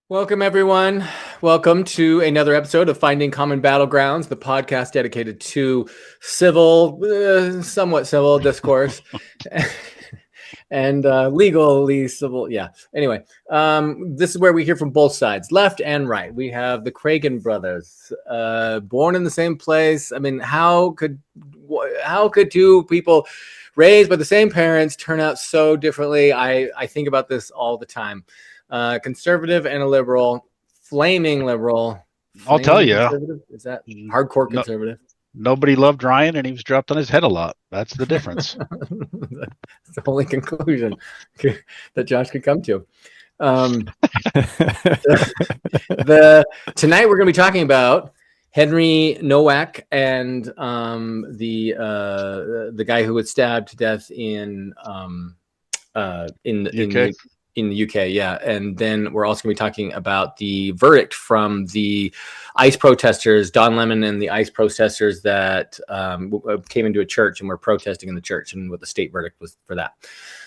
Welcome, everyone. Welcome to another episode of Finding Common Battlegrounds, the podcast dedicated to somewhat civil discourse and legally civil. Yeah. Anyway, this is where we hear from both sides, left and right. We have the Cragen brothers, born in the same place. I mean, how could two people raised by the same parents turn out so differently? I think about this all the time. Conservative and a liberal, flaming liberal. I'll tell you. Is that hardcore conservative? Nobody loved Ryan, and he was dropped on his head a lot. That's the difference. That's the only conclusion that Josh could come to. Tonight we're going to be talking about Henry Nowak and the guy who was stabbed to death in UK. In the UK, yeah. And then we're also going to be talking about the verdict from the ICE protesters, Don Lemon and the ICE protesters that came into a church and were protesting in the church, and what the state verdict was for that.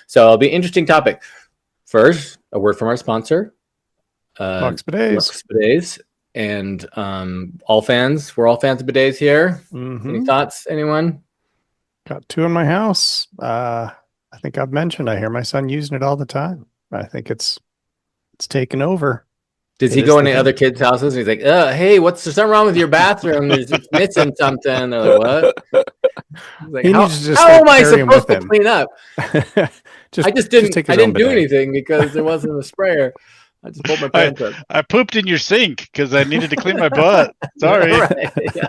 So it'll be an interesting topic. First, a word from our sponsor, Lux Bidets. And we're all fans of bidets here. Mm-hmm. Any thoughts, anyone? Got two in my house. I think I've mentioned I hear my son using it all the time. I think it's taken over. Does he go into other kids' houses and he's like, hey, there's something wrong with your bathroom? It's missing something. They're like, what? Like, how am I supposed to clean up? I didn't do anything because there wasn't a sprayer. I just pulled my pants up. I pooped in your sink because I needed to clean my butt. Sorry. Right, yeah.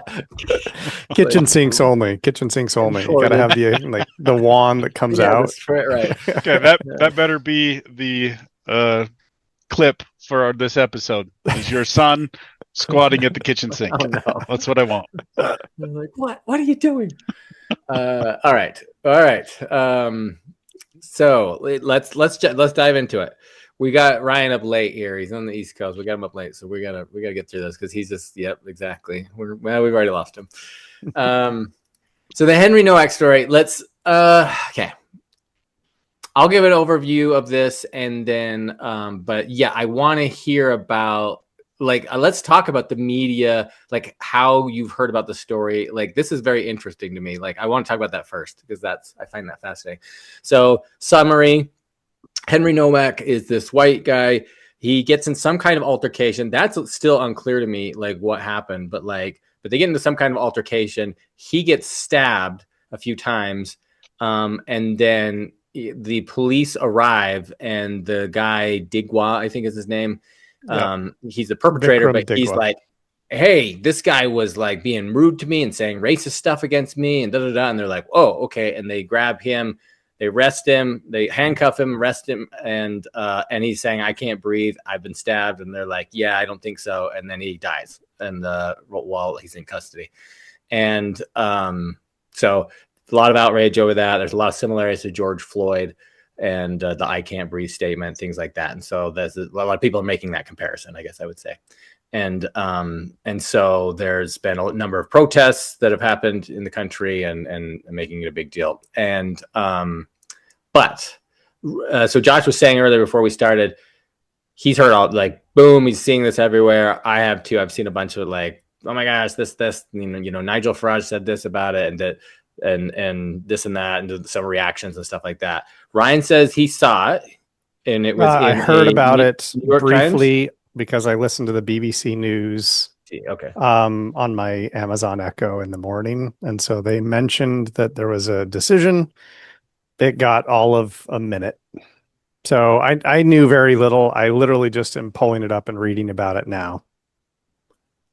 Kitchen sinks only. You gotta have the wand that comes out. Right. Okay, that better be the clip for this episode. Is your son squatting at the kitchen sink? Oh, no. That's what I want. I'm like, what are you doing? All right. So let's dive into it. We got Ryan up late here. He's on the East Coast. We got him up late, so we gotta get through this because he's just exactly. We've already lost him. So the Henry Nowak story. Let's okay. I'll give an overview of this, and then but yeah, I want to hear about let's talk about the media, how you've heard about the story. This is very interesting to me. I want to talk about that first because I find that fascinating. So summary. Henry Nowak is this white guy. He gets in some kind of altercation. That's still unclear to me, what happened. But they get into some kind of altercation. He gets stabbed a few times, and then the police arrive, and the guy Digwa, I think is his name. He's the perpetrator, Vickrum but Digwa. He's like, "Hey, this guy was being rude to me and saying racist stuff against me," and And they're like, "Oh, okay," and they grab him. They arrest him, they handcuff him, arrest him, and he's saying, "I can't breathe. I've been stabbed." And they're like, "Yeah, I don't think so." And then he dies, and while he's in custody, and so a lot of outrage over that. There's a lot of similarities to George Floyd and the "I can't breathe" statement, things like that. And so there's a lot of people are making that comparison, I guess I would say. And so there's been a number of protests that have happened in the country and making it a big deal. And so Josh was saying earlier before we started, he's heard all boom, he's seeing this everywhere. I have too. I've seen a bunch of oh my gosh, this, Nigel Farage said this about it, and that, and this and that, and some reactions and stuff like that. Ryan says he saw it, and it was. I heard about it briefly Times? Because I listened to the BBC News. Okay. On my Amazon Echo in the morning, and so they mentioned that there was a decision. It got all of a minute. So I knew very little. I literally just am pulling it up and reading about it now.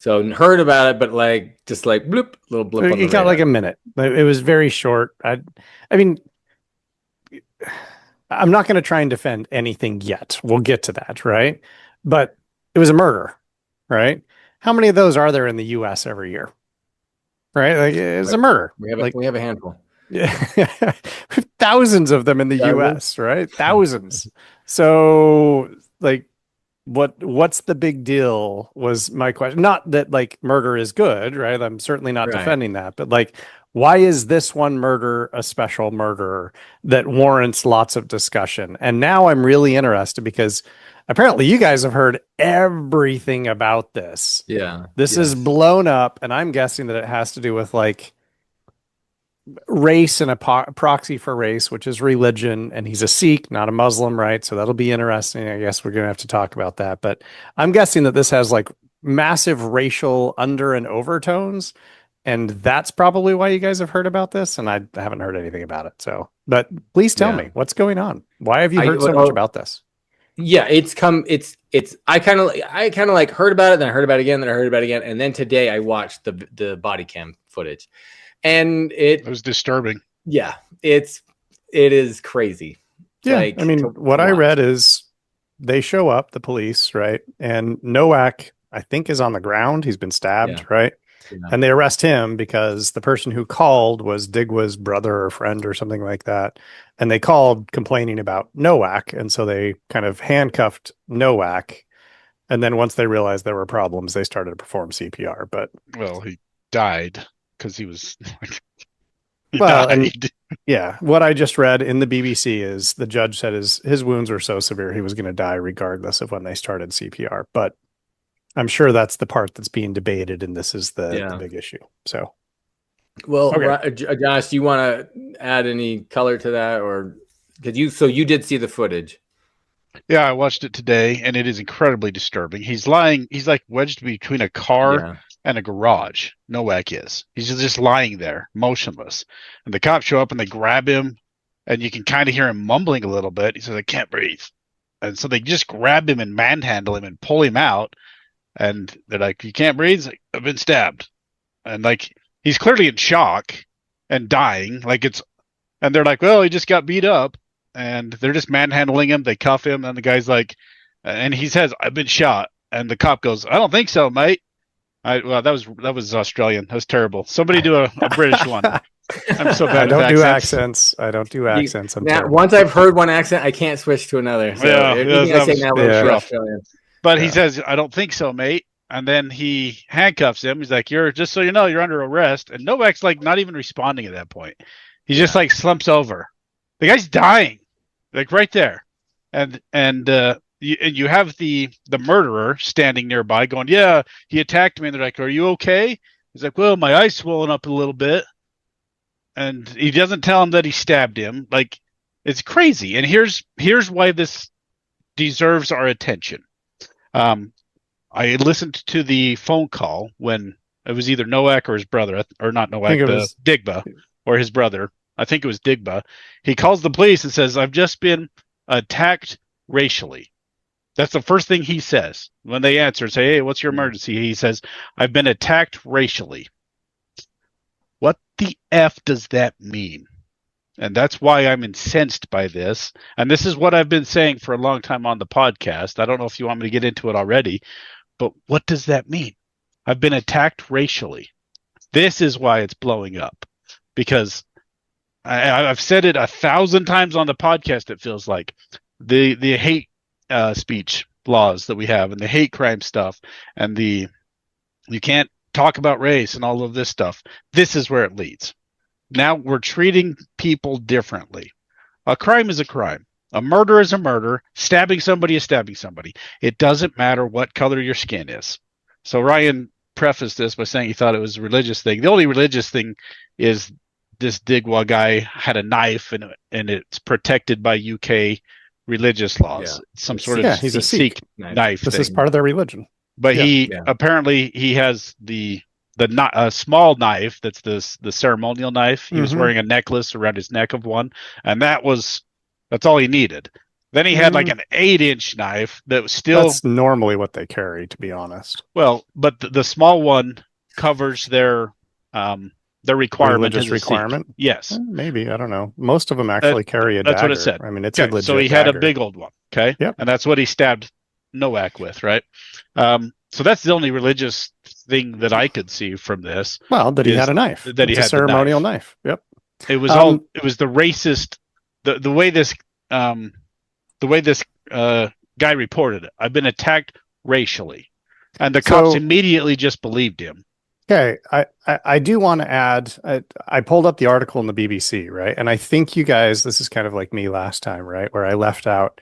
So heard about it, but just bloop, little blip. It got a minute. It was very short. I mean, I'm not going to try and defend anything yet. We'll get to that, right? But it was a murder, right? How many of those are there in the U.S. every year? Right? It's a murder. We have a handful. Yeah, thousands of them in the U.S., right? Thousands. So, what's the big deal? Was my question. Not that murder is good, right? I'm certainly not defending that, but why is this one murder a special murderer that warrants lots of discussion? And now I'm really interested because apparently you guys have heard everything about this. Yeah. This is blown up, and I'm guessing that it has to do with like race and a proxy for race, which is religion, and he's a Sikh, not a Muslim, right? So that'll be interesting. I guess we're gonna have to talk about that. But I'm guessing that this has like massive racial under and overtones, and that's probably why you guys have heard about this. And I haven't heard anything about it. So, but please tell me what's going on. Why have you heard so much about this? Yeah, it's I kind of like heard about it, then I heard about it again, then I heard about it again, and then today I watched the body cam footage. And it was disturbing. Yeah, it is crazy. Yeah, like, I mean, what I read is they show up, the police, right? And Nowak, I think, is on the ground. He's been stabbed, right? Yeah. And they arrest him because the person who called was Digwa's brother or friend or something like that. And they called complaining about Nowak. And so they kind of handcuffed Nowak. And then once they realized there were problems, they started to perform CPR. But well, he died. Because he was yeah, what I just read in the BBC is the judge said his wounds were so severe he was going to die regardless of when they started CPR. But I'm sure that's the part that's being debated, and this is the big issue. So, well, okay. Josh, do you want to add any color to that, or because you did see the footage? Yeah, I watched it today, and it is incredibly disturbing. He's lying. He's like wedged between a car and a garage. Nowak is. He's just lying there, motionless. And the cops show up and they grab him, and you can kind of hear him mumbling a little bit. He says, "I can't breathe." And so they just grab him and manhandle him and pull him out. And they're like, "You can't breathe?" He's like, "I've been stabbed." And like he's clearly in shock and dying. And they're like, "Well, he just got beat up." And they're just manhandling him. They cuff him, and the guy's like, and he says, "I've been shot." And the cop goes, "I don't think so, mate." Well, that was Australian. That was terrible. Somebody do a British one. I'm so bad. I don't do accents. I don't do accents. Once I've heard one accent, I can't switch to another. So Australian. But he says, "I don't think so, mate." And then he handcuffs him. He's like, just so you know, you're under arrest." And Novak's like not even responding at that point. He just like slumps over. The guy's dying, like right there, and you have the murderer standing nearby, going, "Yeah, he attacked me." And they're like, "Are you okay?" He's like, "Well, my eye's swollen up a little bit," and he doesn't tell him that he stabbed him. Like, it's crazy. And here's why this deserves our attention. I listened to the phone call when it was either Nowak or his brother, or not Nowak, Digwa or his brother. I think it was Digwa. He calls the police and says, "I've just been attacked racially." That's the first thing he says. When they answer and say, "Hey, what's your emergency?" He says, "I've been attacked racially." What the F does that mean? And that's why I'm incensed by this. And this is what I've been saying for a long time on the podcast. I don't know if you want me to get into it already, but what does that mean? I've been attacked racially. This is why it's blowing up. Because I've said it 1,000 times on the podcast, it feels like. The hate speech laws that we have, and the hate crime stuff, and you can't talk about race and all of this stuff. This is where it leads. Now we're treating people differently. A crime is a crime. A murder is a murder. Stabbing somebody is stabbing somebody. It doesn't matter what color your skin is. So Ryan prefaced this by saying he thought it was a religious thing. The only religious thing is this Digwa guy had a knife, and it's protected by UK religious laws. Yeah. Some sort of he's a Sikh knife. This is part of their religion. But apparently he has the small knife that's the ceremonial knife. He was wearing a necklace around his neck of one, and that's all he needed. Then he had like an 8-inch knife that was still. That's normally what they carry, to be honest. Well, but the small one covers their requirement. Religious requirement? Yes. Maybe. I don't know. Most of them actually carry a dagger. That's what it said. I mean, it's a legit So he had a big old one. Okay. Yep. And that's what he stabbed Nowak with, right? So that's the only religious thing that I could see from this. He had a knife. That he had a ceremonial knife. Yep. It was it was the racist, the way this guy reported it. I've been attacked racially. And the cops immediately just believed him. Okay, I do want to add, I pulled up the article in the BBC, right? And I think you guys, this is kind of like me last time, right? Where I left out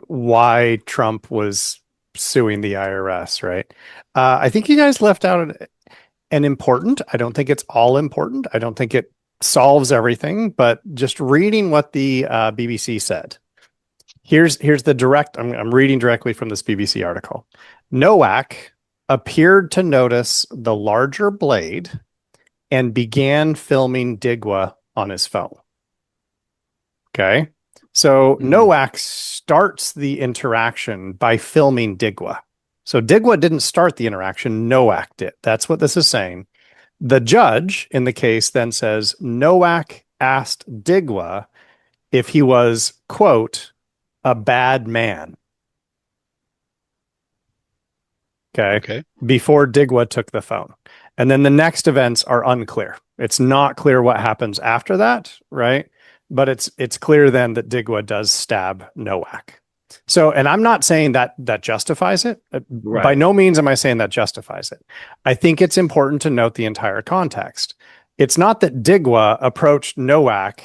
why Trump was suing the IRS, right? I think you guys left out an important, I don't think it's all important. I don't think it solves everything, but just reading what the BBC said. Here's the direct, I'm reading directly from this BBC article. Nowak appeared to notice the larger blade and began filming Digwa on his phone. Okay. So Nowak starts the interaction by filming Digwa. So Digwa didn't start the interaction, Nowak did. That's what this is saying. The judge in the case then says Nowak asked Digwa if he was, quote, a bad man. Okay. Before Digwa took the phone. And then the next events are unclear. It's not clear what happens after that, right? But it's clear then that Digwa does stab Nowak. So, and I'm not saying that justifies it. Right. By no means am I saying that justifies it. I think it's important to note the entire context. It's not that Digwa approached Nowak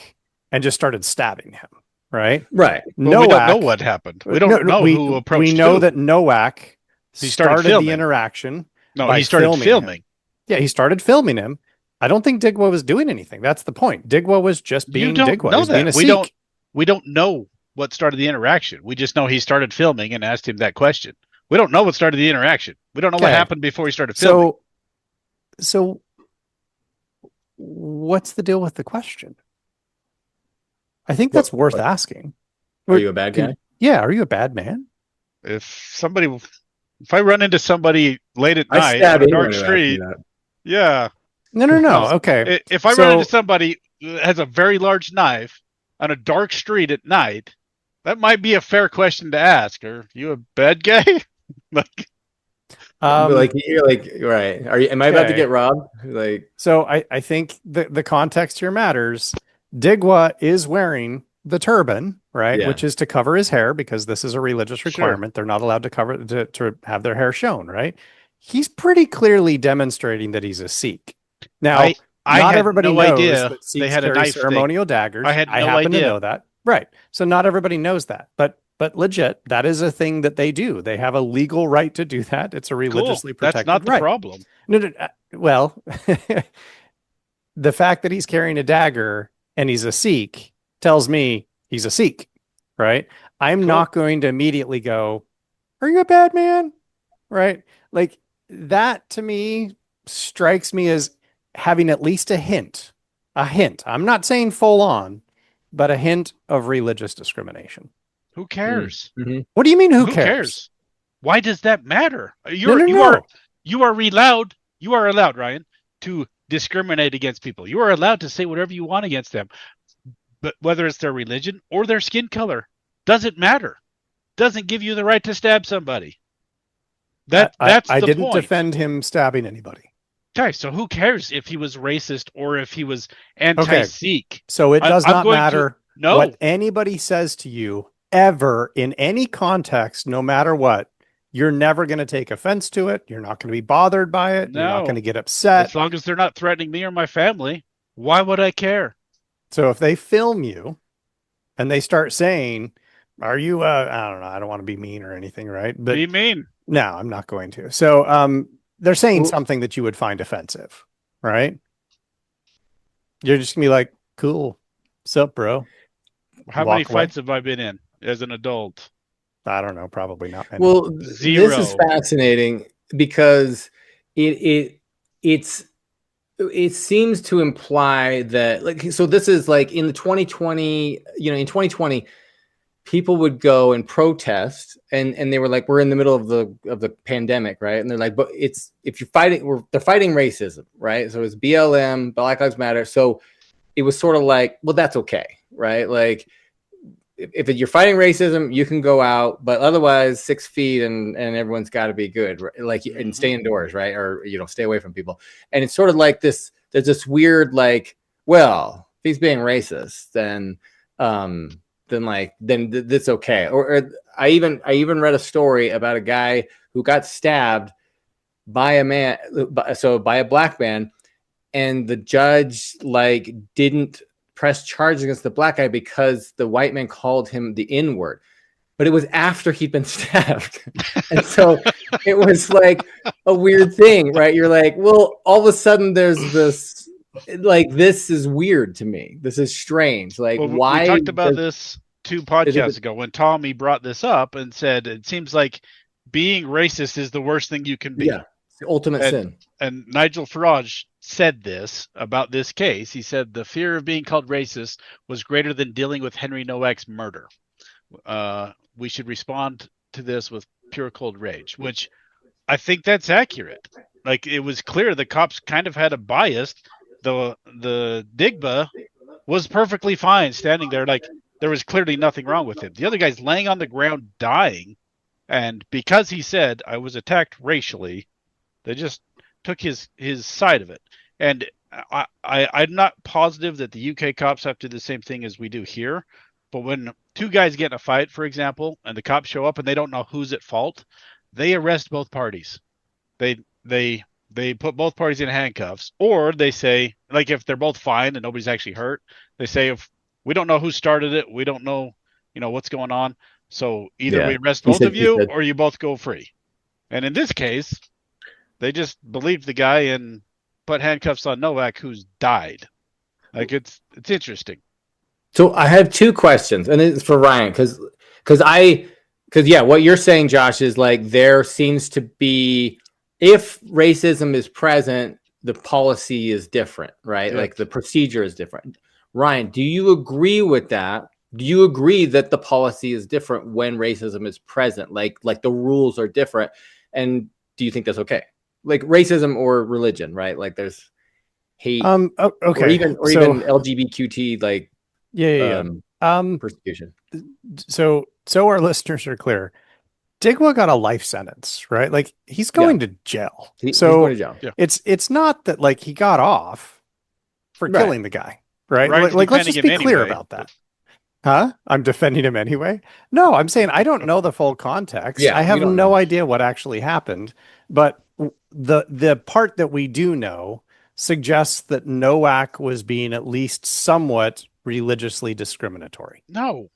and just started stabbing him, right? Right. Well, we don't know what happened. We don't know who approached We know who. That Nowak started the interaction. No, he started filming. Yeah, he started filming him. I don't think Digwa was doing anything. That's the point. Digwa was just being Digwa. Know that. We don't know what started the interaction. We just know he started filming and asked him that question. We don't know what started the interaction. We don't know what happened before he started filming. So what's the deal with the question? I think that's worth asking. Are you a bad guy? Yeah, are you a bad man? If I run into somebody late at night on a dark street, yeah. No. Okay. If I run into somebody who has a very large knife on a dark street at night, that might be a fair question to ask. Are you a bad guy? Like you're like, right. Am I about to get robbed? Like, so I think the context here matters. Digwa is wearing the turban, right? Yeah. Which is to cover his hair because this is a religious requirement. Sure. They're not allowed to have their hair shown, right? He's pretty clearly demonstrating that he's a Sikh. Now, not everybody knows that Sikhs carry ceremonial daggers. I had no happen idea. to know that. Right. So not everybody knows that. But legit, that is a thing that they do. They have a legal right to do that. It's a religiously protected right. That's not the problem. No, well, the fact that he's carrying a dagger and he's a Sikh tells me he's a Sikh, right? I'm not going to immediately go, are you a bad man? Right? Like that to me strikes me as having at least a hint. I'm not saying full on, but a hint of religious discrimination. Who cares? Mm-hmm. What do you mean who cares? Why does that matter? You are allowed, Ryan, to discriminate against people. You are allowed to say whatever you want against them. But whether it's their religion or their skin color, doesn't matter. Doesn't give you the right to stab somebody. That's the point. I didn't defend him stabbing anybody. Okay, so who cares if he was racist or if he was anti-Sikh? Okay. So it does not matter what anybody says to you ever in any context, no matter what. You're never going to take offense to it. You're not going to be bothered by it. No. You're not going to get upset. As long as they're not threatening me or my family, why would I care? So if they film you and they start saying, are you, I don't know, I don't want to be mean or anything, right? But be mean. No, I'm not going to. So they're saying something that you would find offensive, right? You're just going to be like, cool. What's up, bro? How many fights have I been in as an adult? I don't know, probably not many. Well, Zero. This is fascinating because it seems to imply that, like, so this is like in the 2020, in 2020, people would go and protest and they were like, we're in the middle of the pandemic, right? And they're like, but they're fighting racism, right? So it's BLM, Black Lives Matter. So it was sort of like, well, that's okay, right? Like if you're fighting racism, you can go out, but otherwise 6 feet and everyone's got to be good, right? Like, and stay indoors, right? Or, stay away from people. And it's sort of like this, there's this weird, like, well, if he's being racist, then that's okay. Or I even read a story about a guy who got stabbed by a man, so by a black man, and the judge like didn't press charges against the black guy because the white man called him the N-word. But it was after he'd been stabbed. And so it was like a weird thing, right? You're like, well, all of a sudden there's this, like, this is weird to me. This is strange. Like, why? We talked about this 2 podcasts ago when Tommy brought this up and said, it seems like being racist is the worst thing you can be. Yeah, it's the ultimate sin. And Nigel Farage said this about this case. He said the fear of being called racist was greater than dealing with Henry Nowak's murder. We should respond to this with pure cold rage, which I think that's accurate. Like, it was clear the cops kind of had a bias. The Digba was perfectly fine standing there. Like, there was clearly nothing wrong with him. The other guy's laying on the ground dying. And because he said I was attacked racially, they just took his side of it. And I'm not positive that the UK cops have to do the same thing as we do here. But when 2 guys get in a fight, for example, and the cops show up and they don't know who's at fault, they arrest both parties. They put both parties in handcuffs, or they say, like, if they're both fine and nobody's actually hurt, they say, if we don't know who started it, we don't know, what's going on. So either we arrest both of you or you both go free. And in this case, they just believed the guy and put handcuffs on Nowak, who's died. Like, it's interesting. So I have 2 questions, and it's for Ryan, because what you're saying, Josh, is like there seems to be, if racism is present, the policy is different, right? Yeah. Like the procedure is different. Ryan, do you agree with that? Do you agree that the policy is different when racism is present? Like the rules are different, and do you think that's okay? Like racism or religion, right? Like there's hate, okay, or even LGBTQT, like. Persecution. So our listeners are clear. Digwa got a life sentence, right? Like, he's going to jail. He's going to jail. Yeah. It's not that like he got off for killing the guy, right? Like let's just be clear about that. Huh? I'm defending him anyway. No, I'm saying I don't know the full context. Yeah, I have no idea what actually happened, but the part that we do know suggests that Nowak was being at least somewhat religiously discriminatory. No,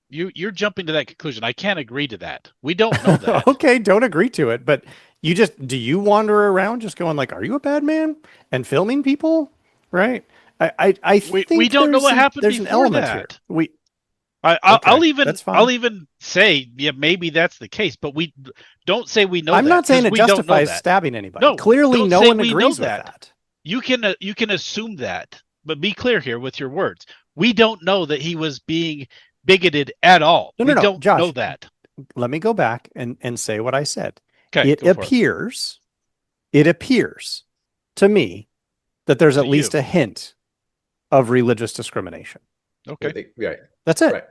you're jumping to that conclusion. I can't agree to that. We don't know that. Okay, don't agree to it. But do you wander around just going like, are you a bad man? And filming people? Right. I think we don't know what happened. There's an element that. Here. I'll even say, yeah, maybe that's the case, but we don't say we know. I'm not saying it justifies stabbing anybody. No, clearly no one agrees with that. You can assume that, but be clear here with your words. We don't know that he was being bigoted at all. We don't Josh, know that. Let me go back and say what I said. Okay, it appears to me that there's at least a hint of religious discrimination. Okay. Right. That's it. Right.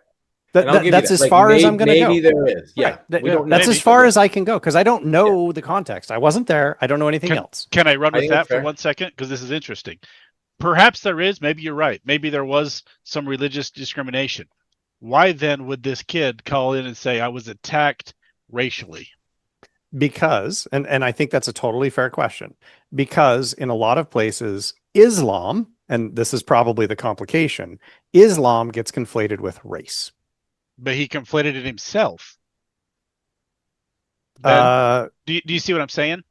That's as far as I'm going to go. Maybe there is. Yeah. Right. That's as far as I can go, because I don't know the context. I wasn't there. I don't know anything else. Can I run with that for 1 second? Because this is interesting. Perhaps there is. Maybe you're right. Maybe there was some religious discrimination. Why then would this kid call in and say, I was attacked racially? Because, and I think that's a totally fair question, because in a lot of places, Islam, and this is probably the complication, Islam gets conflated with race. But he conflated it himself. Do you see what I'm saying?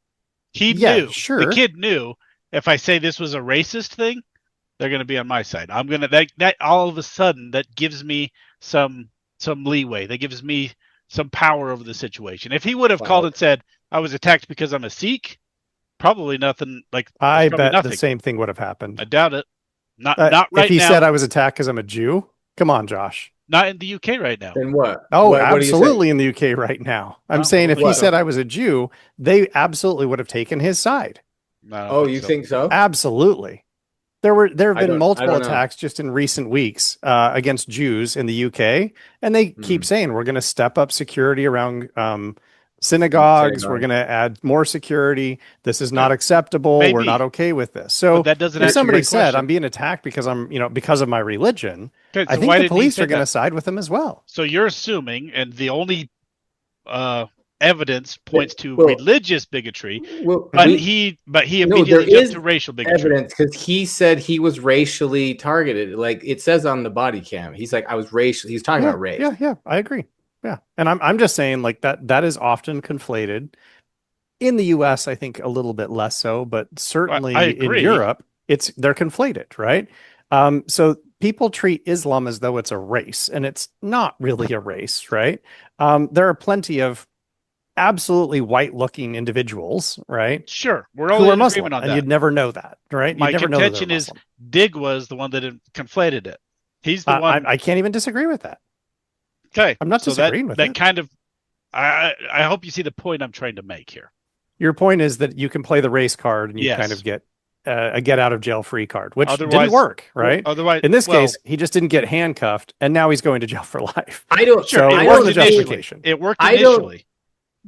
He knew. Sure. The kid knew, if I say this was a racist thing, they're going to be on my side. I'm going to that all of a sudden that gives me some leeway. That gives me some power over the situation. If he would have called and said, I was attacked because I'm a Sikh, probably nothing. Like, I bet nothing. The same thing would have happened. I doubt it. Not right now. If he said I was attacked because I'm a Jew, come on, Josh. Not in the UK right now. Then what? Oh, absolutely in the UK right now. I'm saying if he said I was a Jew, they absolutely would have taken his side. Oh, you think so? Absolutely. There have been multiple attacks just in recent weeks against Jews in the UK, and they keep saying we're going to step up security around synagogues. We're going to add more security. This is not acceptable. Maybe. We're not okay with this. So but that doesn't if somebody said I'm being attacked because because of my religion, okay, so I think the police are going to side with them as well. So you're assuming, and the only evidence points to religious bigotry, but he immediately jumped to racial bigotry. Evidence because he said he was racially targeted. Like it says on the body cam, he's like, I was racial. He's talking about race. Yeah, I agree. Yeah, and I'm just saying like that is often conflated. In the U.S., I think a little bit less so, but certainly in Europe, they're conflated, right? So people treat Islam as though it's a race, and it's not really a race, right? There are plenty of absolutely white-looking individuals, right? Sure, we're all in agreement on that. And you'd never know that, right? My contention is Digwa is the one that conflated it. He's the one. I can't even disagree with that. Okay, I'm not disagreeing with that. Kind of. I hope you see the point I'm trying to make here. Your point is that you can play the race card and you kind of get a get out of jail free card, which didn't work, right? Otherwise, in this case, he just didn't get handcuffed, and now he's going to jail for life. I don't. So it wasn't a justification. It worked initially.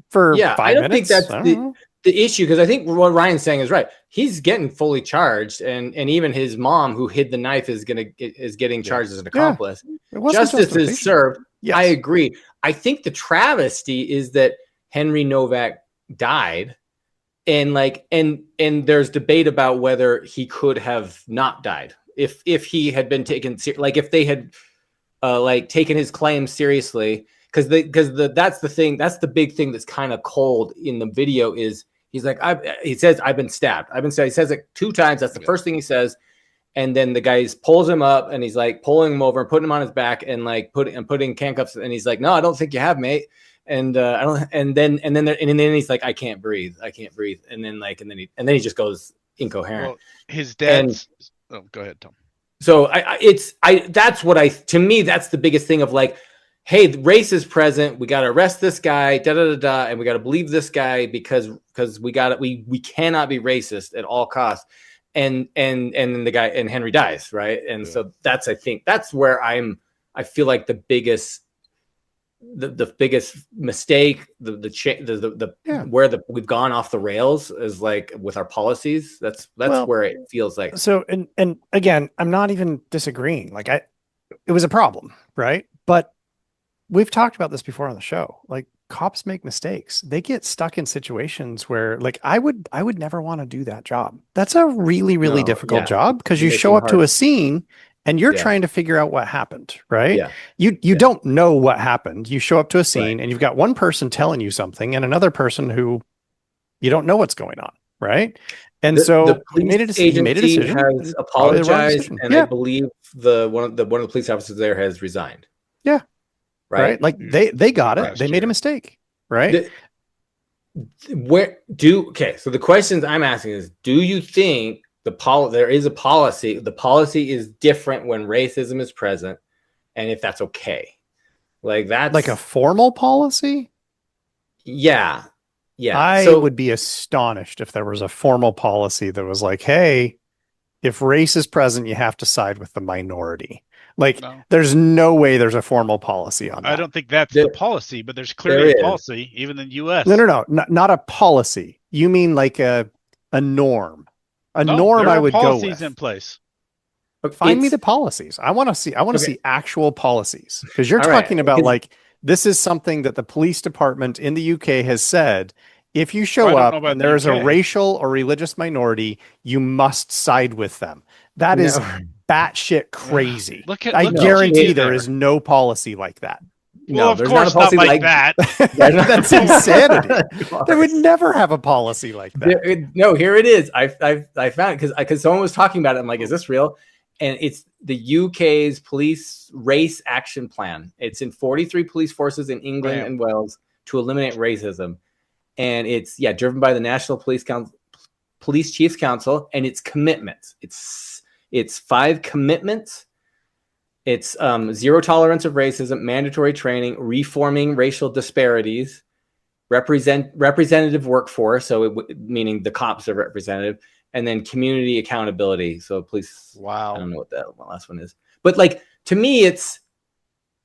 For 5 I don't minutes. think that's the issue, because I think what Ryan's saying is right. He's getting fully charged, and even his mom, who hid the knife, is getting charged as an accomplice. Justice is served. Yes. I agree. I think the travesty is that Henry Nowak died, and there's debate about whether he could have not died if he had been taken, like if they had taken his claims seriously. Because that's the thing. That's the big thing that's kind of cold in the video is he's like, he says, I've been stabbed. He says it 2 times. That's the first thing he says. And then the guy pulls him up and he's like pulling him over and putting him on his back and like putting handcuffs. And he's like, no, I don't think you have, mate. And I don't. And then he's like, I can't breathe. And then he just goes incoherent. Well, his dad's. Go ahead, Tom. So to me, that's the biggest thing of like, hey, the race is present. We got to arrest this guy, and we got to believe this guy because we cannot be racist at all costs. And then the guy and Henry dies, right? And so I think that's where I feel like the biggest mistake, where we've gone off the rails is like with our policies. That's where it feels like. So and again, I'm not even disagreeing. Like it was a problem, right? But we've talked about this before on the show. Like cops make mistakes. They get stuck in situations where like I would never want to do that job. That's a really, really difficult job because you show up to a scene and you're trying to figure out what happened, right? Yeah. You don't know what happened. You show up to a scene and you've got one person telling you something and another person who you don't know what's going on, right? And so he made a decision. Has apologized, and I believe one of the police officers there has resigned. Yeah. Right? Like they got it. They made a mistake, right? So the questions I'm asking is, do you think there is a policy? The policy is different when racism is present, and if that's okay, like that's like a formal policy. Yeah. I would be astonished if there was a formal policy that was like, hey, if race is present, you have to side with the minority. Like, there's no way there's a formal policy on that. I don't think that's the policy, but there's clearly a policy, even in the U.S. No, not a policy. You mean like a norm? Norm I would go with. Policies in place. Find me the policies. I want to see actual policies, because you're talking about like this is something that the police department in the UK has said. If you show up and there is a racial or religious minority, you must side with them. That is batshit crazy. I guarantee there is no policy like that. Well, of course not like that. That's insanity. They would never have a policy like that. No, here it is. I found it because someone was talking about it. I'm like, is this real? And it's the UK's police race action plan. It's in 43 police forces in England and Wales to eliminate racism. And it's driven by the National Police Chiefs Council, and its commitments. It's 5 commitments. It's zero tolerance of racism, mandatory training, reforming racial disparities, representative workforce, so meaning the cops are representative, and then community accountability. So police. Wow. I don't know what that last one is, but like to me,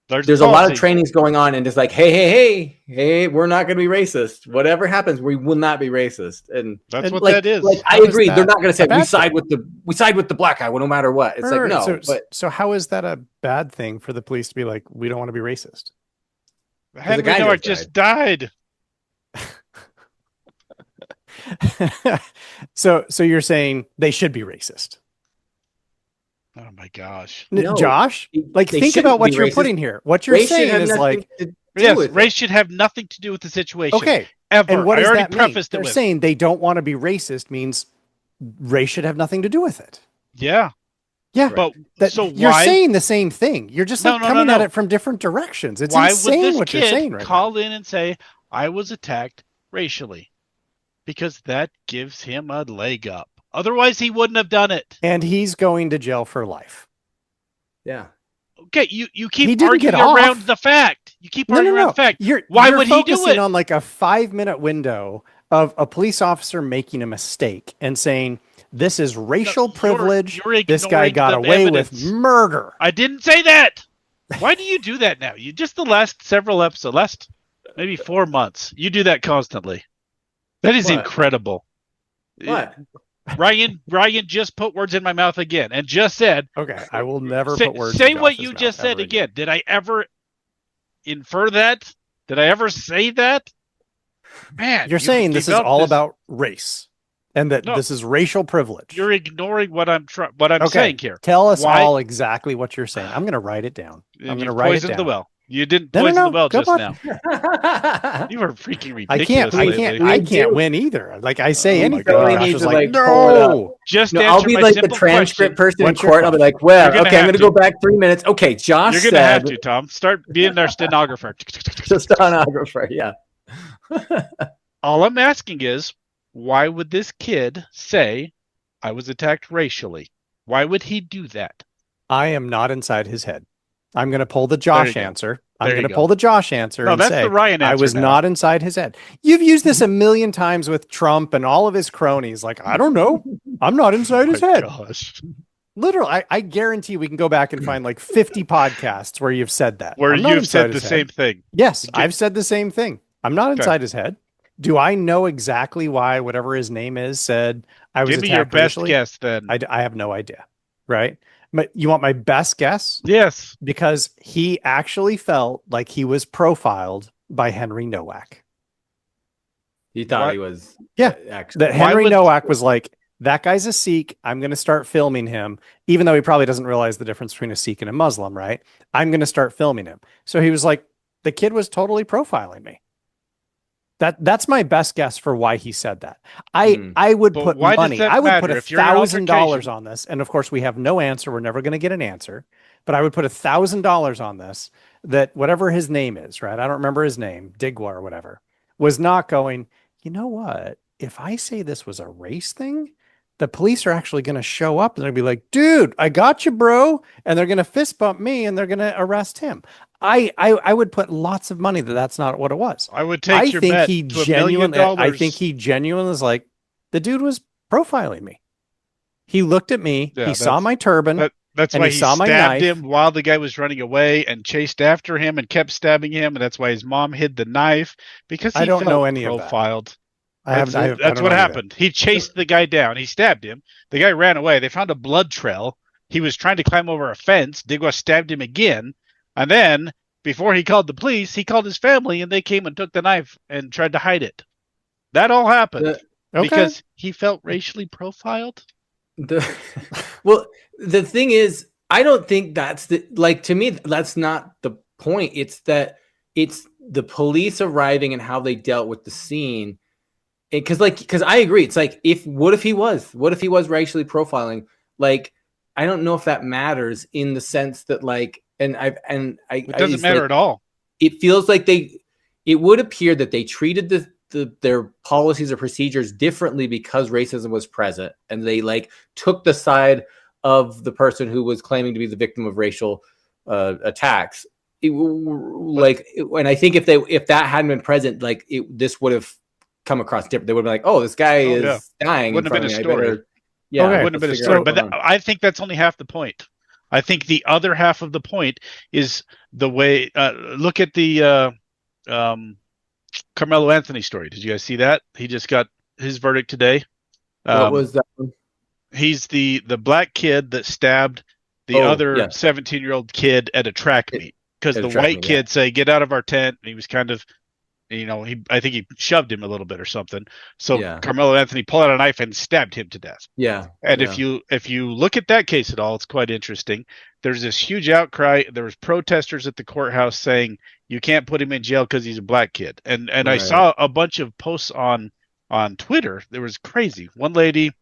there's a lot of trainings going on, and it's like, hey, we're not going to be racist. Whatever happens, we will not be racist. And that's what that is. Like, I agree. They're not going to say we side with the black guy, no matter what. It's like, no. So how is that a bad thing for the police to be like, we don't want to be racist? Henry Nowak just died. So you're saying they should be racist? Oh my gosh. No, Josh, like they think about what shouldn't be you're racist. putting here. What you're Race should saying have is nothing like, to do Yes, with race it. should have nothing to do with the situation. okay, Ever. and what I does already that mean? prefaced it They're with. saying they don't want to be racist means race should have nothing to do with it. Yeah. Yeah, But that, so you're why? saying the same thing. You're just like coming at No. it from different directions. It's Why insane would this what you're kid saying right call in and say, I was attacked racially? Because that gives him a leg up. Otherwise, he wouldn't have done it. And he's going to jail for life. Yeah. Okay, you He keep didn't arguing get off. around the fact. You keep arguing around the fact. Why would he do it? You're focusing on like a 5-minute window of a police officer making a mistake and saying, this is racial privilege. This guy got away with murder. I didn't say that. Why do you do that now? You just the last several episodes, last maybe 4 months, you do that constantly. That is incredible. What? Ryan just put words in my mouth again and just said, okay, I will never put words say in what Josh's you mouth just said again. again. Did I ever infer that? Did I ever say that? Man, you're saying this is all about race and that this is racial privilege. You're ignoring what I'm saying here. Tell us all exactly what you're saying. I'm going to write it down. I'm going to write it down. The well. You didn't poison the well just now. You are freaking ridiculous. I can't win either. Like I say anything. Josh is like, no. I'll be like the transcript person in court. I'll be like, well, okay, I'm going to go back 3 minutes. Okay, Josh You're going to have to, Tom. Start being their stenographer. The stenographer, yeah. All I'm asking is, why would this kid say, I was attacked racially? Why would he do that? I am not inside his head. I'm going to pull the Josh answer. I'm going to pull the Josh answer and say, the Ryan answer I was not inside his head. You've used this a million times with Trump and all of his cronies. Like, I don't know. I'm not inside his head. Gosh. Literally, I guarantee we can go back and find like 50 podcasts where you've said that. Where you've said the same thing. Yes, I've said the same thing. I'm not inside his head. Do I know exactly why whatever his name is said I was attacked? Give me your best guess then. I have no idea. Right? But you want my best guess? Yes. Because he actually felt like he was profiled by Henry Nowak. He thought he was. Yeah. That Henry Nowak was like, that guy's a Sikh. I'm going to start filming him, even though he probably doesn't realize the difference between a Sikh and a Muslim, right? I'm going to start filming him. So he was like, the kid was totally profiling me. That's my best guess for why he said that. I would put money. I would put $1,000 on this. And of course, we have no answer. We're never going to get an answer. But I would put $1,000 on this, that whatever his name is, right? I don't remember his name, Digwa or whatever, was not going, you know what? If I say this was a race thing, the police are actually going to show up and they're going to be like, dude, I got you, bro. And they're going to fist bump me and they're going to arrest him. I would put lots of money that that's not what it was. I would take your bet to $1 million. I think he genuinely was like, the dude was profiling me. He looked at me. He saw my turban. That's why he stabbed him while the guy was running away and chased after him and kept stabbing him. And that's why his mom hid the knife because he don't know any profiled. Of that. That's what happened. He chased the guy down. He stabbed him. The guy ran away. They found a blood trail. He was trying to climb over a fence. Digwa stabbed him again. And then, before he called the police, he called his family, and they came and took the knife and tried to hide it. That all happened because he felt racially profiled. Well, the thing is, I don't think that's to me, that's not the point. It's that it's the police arriving and how they dealt with the scene. Because I agree. It's like, what if he was racially profiling? Like, I don't know if that matters in the sense that it doesn't matter at all. It feels like it would appear that they treated their policies or procedures differently because racism was present, and they took the side of the person who was claiming to be the victim of racial attacks. And I think if that hadn't been present, this would have come across different. They would have been like, "Oh, this guy is dying." Wouldn't have been a story. Wouldn't have been a story. But I think that's only half the point. I think the other half of the point is the way. Look at the Carmelo Anthony story. Did you guys see that? He just got his verdict today. What was that? He's the black kid that stabbed the other 17-year-old kid at a track meet because the white kid said, "Get out of our tent." And he was kind of I think he shoved him a little bit or something. So Carmelo Anthony pulled out a knife and stabbed him to death. Yeah. And if you look at that case at all, it's quite interesting. There's this huge outcry. There was protesters at the courthouse saying you can't put him in jail because he's a black kid. And I saw a bunch of posts on Twitter. There was crazy. One lady,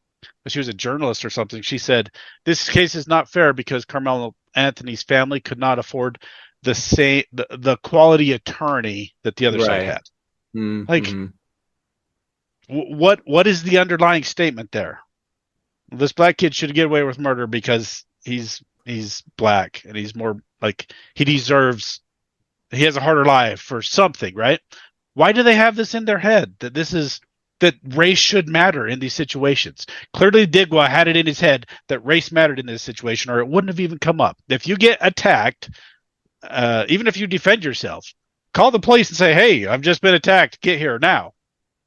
she was a journalist or something. She said this case is not fair because Carmelo Anthony's family could not afford the quality attorney that the other side had. Mm-hmm. What is the underlying statement there? This black kid should get away with murder because he's black and he's more like he has a harder life or something, right? Why do they have this in their head that race should matter in these situations? Clearly Digwa had it in his head that race mattered in this situation, or it wouldn't have even come up. If you get attacked, even if you defend yourself, call the police and say, hey, I've just been attacked, get here now.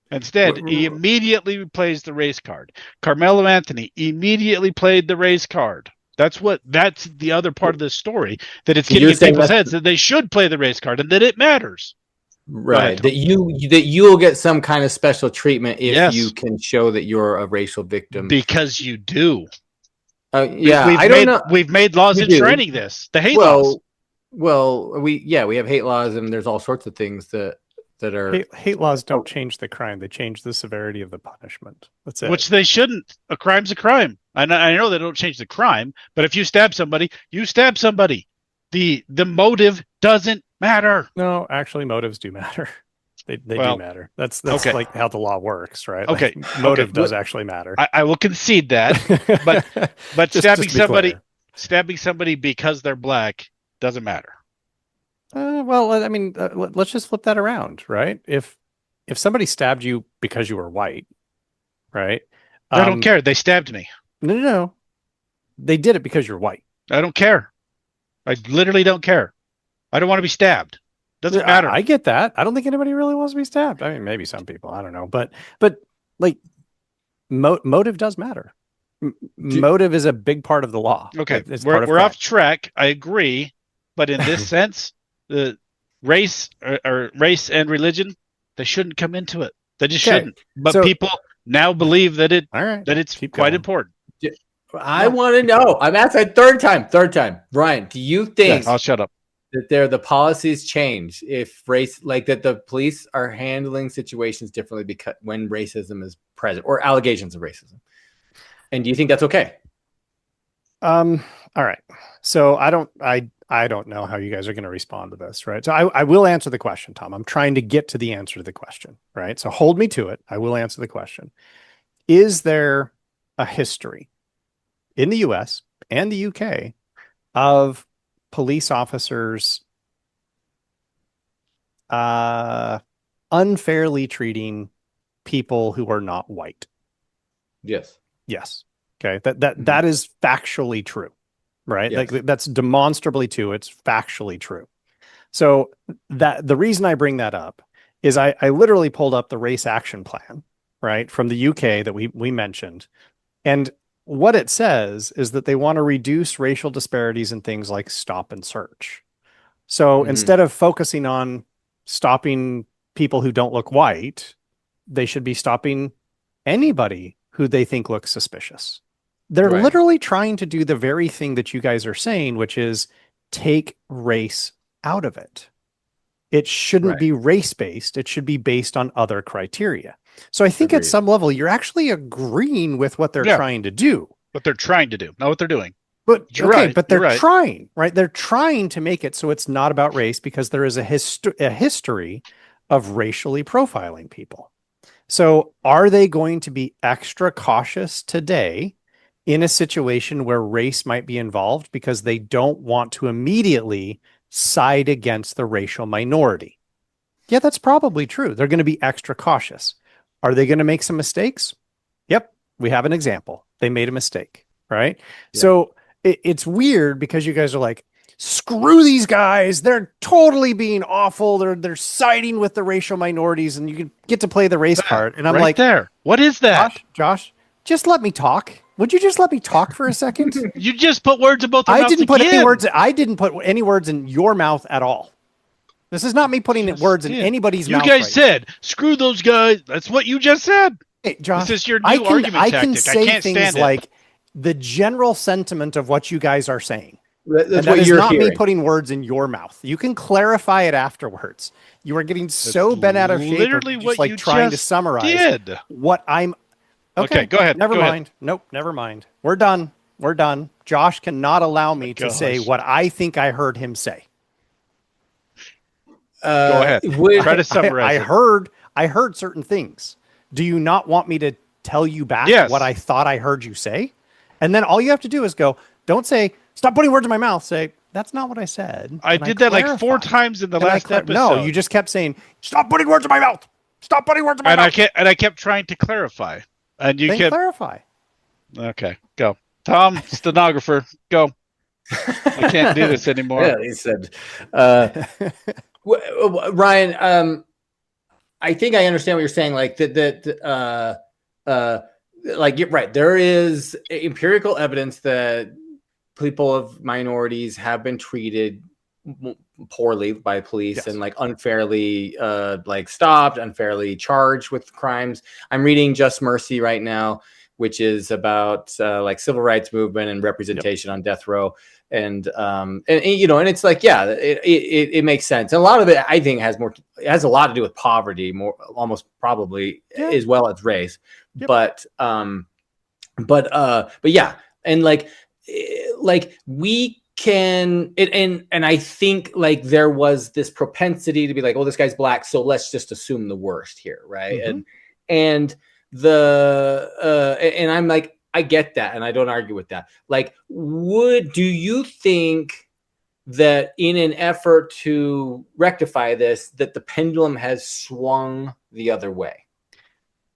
Instead, he immediately plays the race card. Carmelo Anthony immediately played the race card. That's the other part of the story, that it's getting in people's heads that they should play the race card and that it matters. Right. That you'll get some kind of special treatment if you can show that you're a racial victim. Because you do. I don't know. We've made laws enshrining this. The hate laws. Well, we have hate laws, and there's all sorts of things that are hate laws don't change the crime; they change the severity of the punishment. That's it. Which they shouldn't. A crime's a crime. I know they don't change the crime, but if you stab somebody, you stab somebody. The motive doesn't matter. No, actually, motives do matter. They do matter. That's okay. Like how the law works, right? Okay, like, motive does actually matter. I will concede that, but stabbing somebody because they're black doesn't matter. Well, I mean, let's just flip that around, right? If somebody stabbed you because you were white, right? I don't care. They stabbed me. No. They did it because you're white. I don't care. I literally don't care. I don't want to be stabbed. Doesn't matter. I get that. I don't think anybody really wants to be stabbed. I mean, maybe some people. I don't know. But like, motive does matter. Motive is a big part of the law. Okay, we're off track. I agree. But in this sense, the race or race and religion, they shouldn't come into it. They just shouldn't. But people now believe that it's quite important. I want to know. I'm asking third time. Brian, do you think? Yes, I'll shut up. That the policies change if race, like that the police are handling situations differently because when racism is present or allegations of racism, and do you think that's okay? All right. So I don't know how you guys are going to respond to this, right? So I will answer the question, Tom. I'm trying to get to the answer to the question, right? So hold me to it. I will answer the question. Is there a history in the US and the UK of police officers unfairly treating people who are not white? Yes. Okay. That is factually true, right? Yes. Like that's demonstrably true. It's factually true. So that the reason I bring that up is I literally pulled up the race action plan, right, from the UK that we mentioned. And what it says is that they want to reduce racial disparities in things like stop and search. So instead of focusing on stopping people who don't look white, they should be stopping anybody who they think looks suspicious. They're literally trying to do the very thing that you guys are saying, which is take race out of it. It shouldn't be race-based. It should be based on other criteria. So I think at some level, you're actually agreeing with what they're trying to do. What they're trying to do, not what they're doing. But but they're trying, right? They're trying to make it so it's not about race because there is a history of racially profiling people. So are they going to be extra cautious today in a situation where race might be involved because they don't want to immediately side against the racial minority? Yeah, that's probably true. They're going to be extra cautious. Are they going to make some mistakes? Yep. We have an example. They made a mistake, right? Yeah. So it's weird because you guys are like, screw these guys. They're totally being awful. They're siding with the racial minorities and you can get to play the race card. And I'm like, there. What is that? Josh, just let me talk. Would you just let me talk for a second? You just put words in both our mouths. I didn't put any words in your mouth at all. This is not me putting words in anybody's mouth. You guys said, screw those guys. That's what you just said. Hey, Josh, this is your new argument tactic. I can say can't things stand like the general sentiment of what you guys are saying. That's that what is you're not hearing. me putting words in your mouth. You can clarify it afterwards. You are getting so bent out of shape. Literally just what like you trying just to summarize did. what I'm. Okay, go ahead. Never go mind. Ahead. Nope, never mind. We're done. We're done. Josh cannot allow me to say what I think I heard him say. Go ahead. Try to summarize. I heard certain things. Do you not want me to tell you back what I thought I heard you say? And then all you have to do is go, don't say, stop putting words in my mouth. Say, that's not what I said. I did that like 4 times in the last episode. No, you just kept saying, stop putting words in my mouth. Stop putting words in my mouth. I kept trying to clarify. And you kept clarify. Okay, go. Tom, stenographer, go. I can't do this anymore. Yeah, he said. Ryan, I think I understand what you're saying. Like like you're right. There is empirical evidence that people of minorities have been treated poorly by police and like unfairly like stopped, unfairly charged with crimes. I'm reading Just Mercy right now, which is about like civil rights movement and representation on death row. And you know, and it's like, yeah, it makes sense. And a lot of it, I think, has a lot to do with poverty, almost probably as well as race. But yeah, and like we can, and I think like there was this propensity to be like, oh, this guy's black, so let's just assume the worst here, right? Mm-hmm. And I'm like, I get that, and I don't argue with that. Like, do you think that in an effort to rectify this, that the pendulum has swung the other way?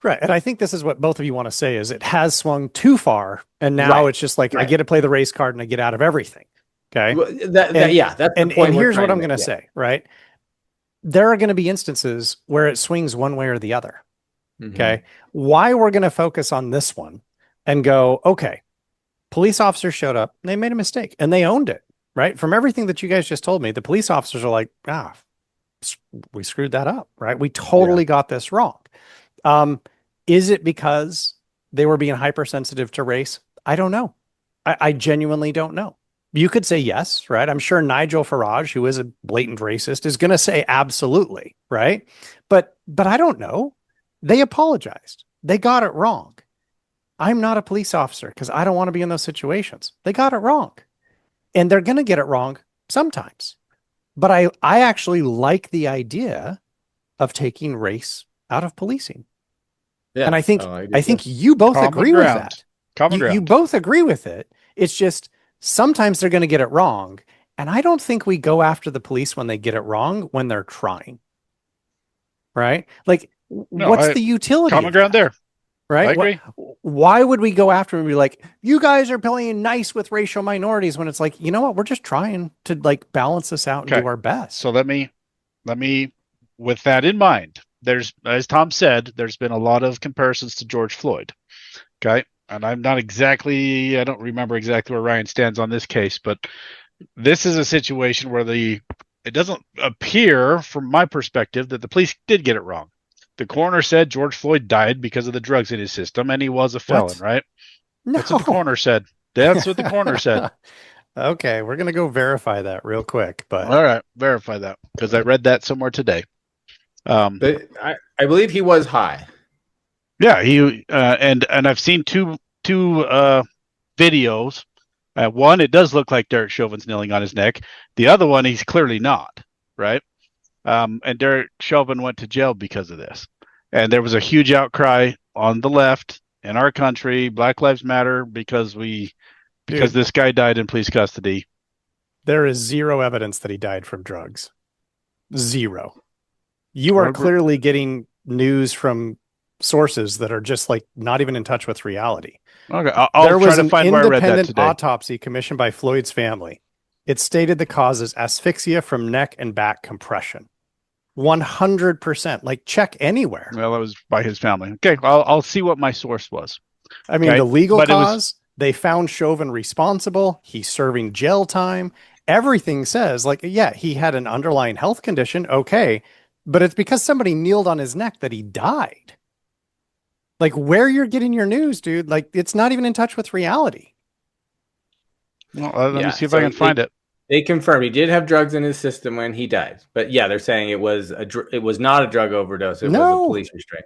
Right. And I think this is what both of you want to say is it has swung too far. And now it's just like, I get to play the race card and I get out of everything. Okay. That's the point. And here's what I'm going to say, right? There are going to be instances where it swings one way or the other. Mm-hmm. Okay. Why we're going to focus on this one and go, okay, police officers showed up, they made a mistake and they owned it, right? From everything that you guys just told me, the police officers are like, we screwed that up, right? We totally got this wrong. Is it because they were being hypersensitive to race? I don't know. I genuinely don't know. You could say yes, right? I'm sure Nigel Farage, who is a blatant racist, is going to say absolutely, right? But I don't know. They apologized. They got it wrong. I'm not a police officer because I don't want to be in those situations. They got it wrong. And they're going to get it wrong sometimes. But I actually like the idea of taking race out of policing. Yeah. And I think you both agree with that. You both agree with it. It's just sometimes they're going to get it wrong. And I don't think we go after the police when they get it wrong, when they're trying. Right? Like, what's the utility? Common ground there. Right? I agree. Why would we go after them and be like, you guys are playing nice with racial minorities when it's like, you know what? We're just trying to like balance this out and do our best. So let me, with that in mind, there's, as Tom said, there's been a lot of comparisons to George Floyd. Okay. And I don't remember exactly where Ryan stands on this case, but this is a situation where it doesn't appear from my perspective that the police did get it wrong. The coroner said George Floyd died because of the drugs in his system, and he was a felon, right? No. That's what the coroner said. That's what the coroner said. Okay, we're going to go verify that real quick. But all right, verify that because I read that somewhere today. But I believe he was high. Yeah, he and I've seen two videos. One, it does look like Derek Chauvin's kneeling on his neck. The other one, he's clearly not, right? And Derek Chauvin went to jail because of this. And there was a huge outcry on the left in our country, Black Lives Matter, because this guy died in police custody. There is zero evidence that he died from drugs. Zero. You are clearly getting news from sources that are just like not even in touch with reality. Okay, I'll try to find where I read that today. There was an independent autopsy commissioned by Floyd's family. It stated the cause is asphyxia from neck and back compression. 100%. Like, check anywhere. Well, that was by his family. Okay, I'll see what my source was. I mean, the legal cause, they found Chauvin responsible. He's serving jail time. everything says like, yeah, he had an underlying health condition. Okay. But it's because somebody kneeled on his neck that he died. Like where you're getting your news, dude, like it's not even in touch with reality. Well, let me see if I can find it. They confirmed he did have drugs in his system when he died. But yeah, they're saying it was not a drug overdose. It was a police restraint.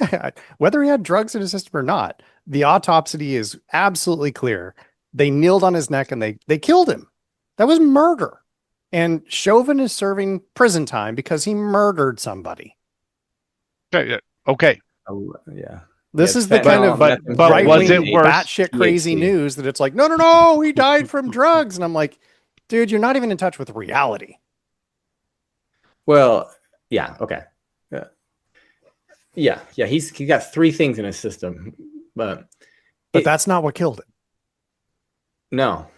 Yeah, whether he had drugs in his system or not, the autopsy is absolutely clear. They kneeled on his neck and they killed him. That was murder. And Chauvin is serving prison time because he murdered somebody. Okay. Yeah. This is the kind of but was it worse? Batshit crazy news that it's like, no, he died from drugs. And I'm like, dude, you're not even in touch with reality. Well, yeah, okay. Yeah, he got 3 things in his system. But that's not what killed him. No.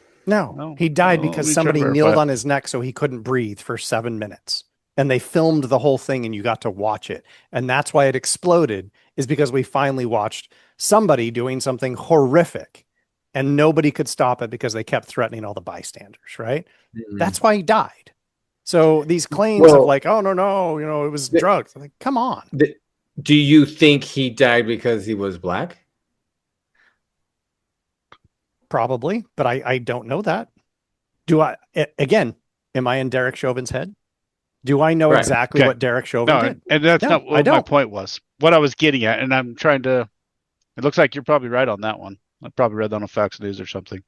He died because somebody kneeled on his neck so he couldn't breathe for 7 minutes. And they filmed the whole thing and you got to watch it. And that's why it exploded, is because we finally watched somebody doing something horrific and nobody could stop it because they kept threatening all the bystanders, right? Mm-hmm. That's why he died. So these claims of like, oh, no, it was drugs. Like, come on. Do you think he died because he was black? Probably, but I don't know that. Am I in Derek Chauvin's head? Do I know exactly what Derek Chauvin did? And that's not what my point was. What I was getting at, and I'm trying to, it looks like you're probably right on that one. I probably read that on Fox News or something.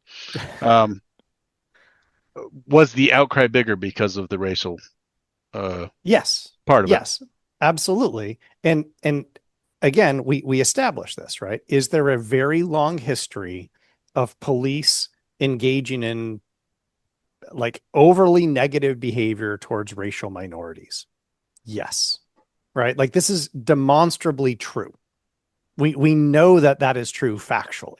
Was the outcry bigger because of the racial yes part of it? Yes, absolutely. And again, we established this, right? Is there a very long history of police engaging in like overly negative behavior towards racial minorities? Yes. Right? Like this is demonstrably true. We know that is true factually.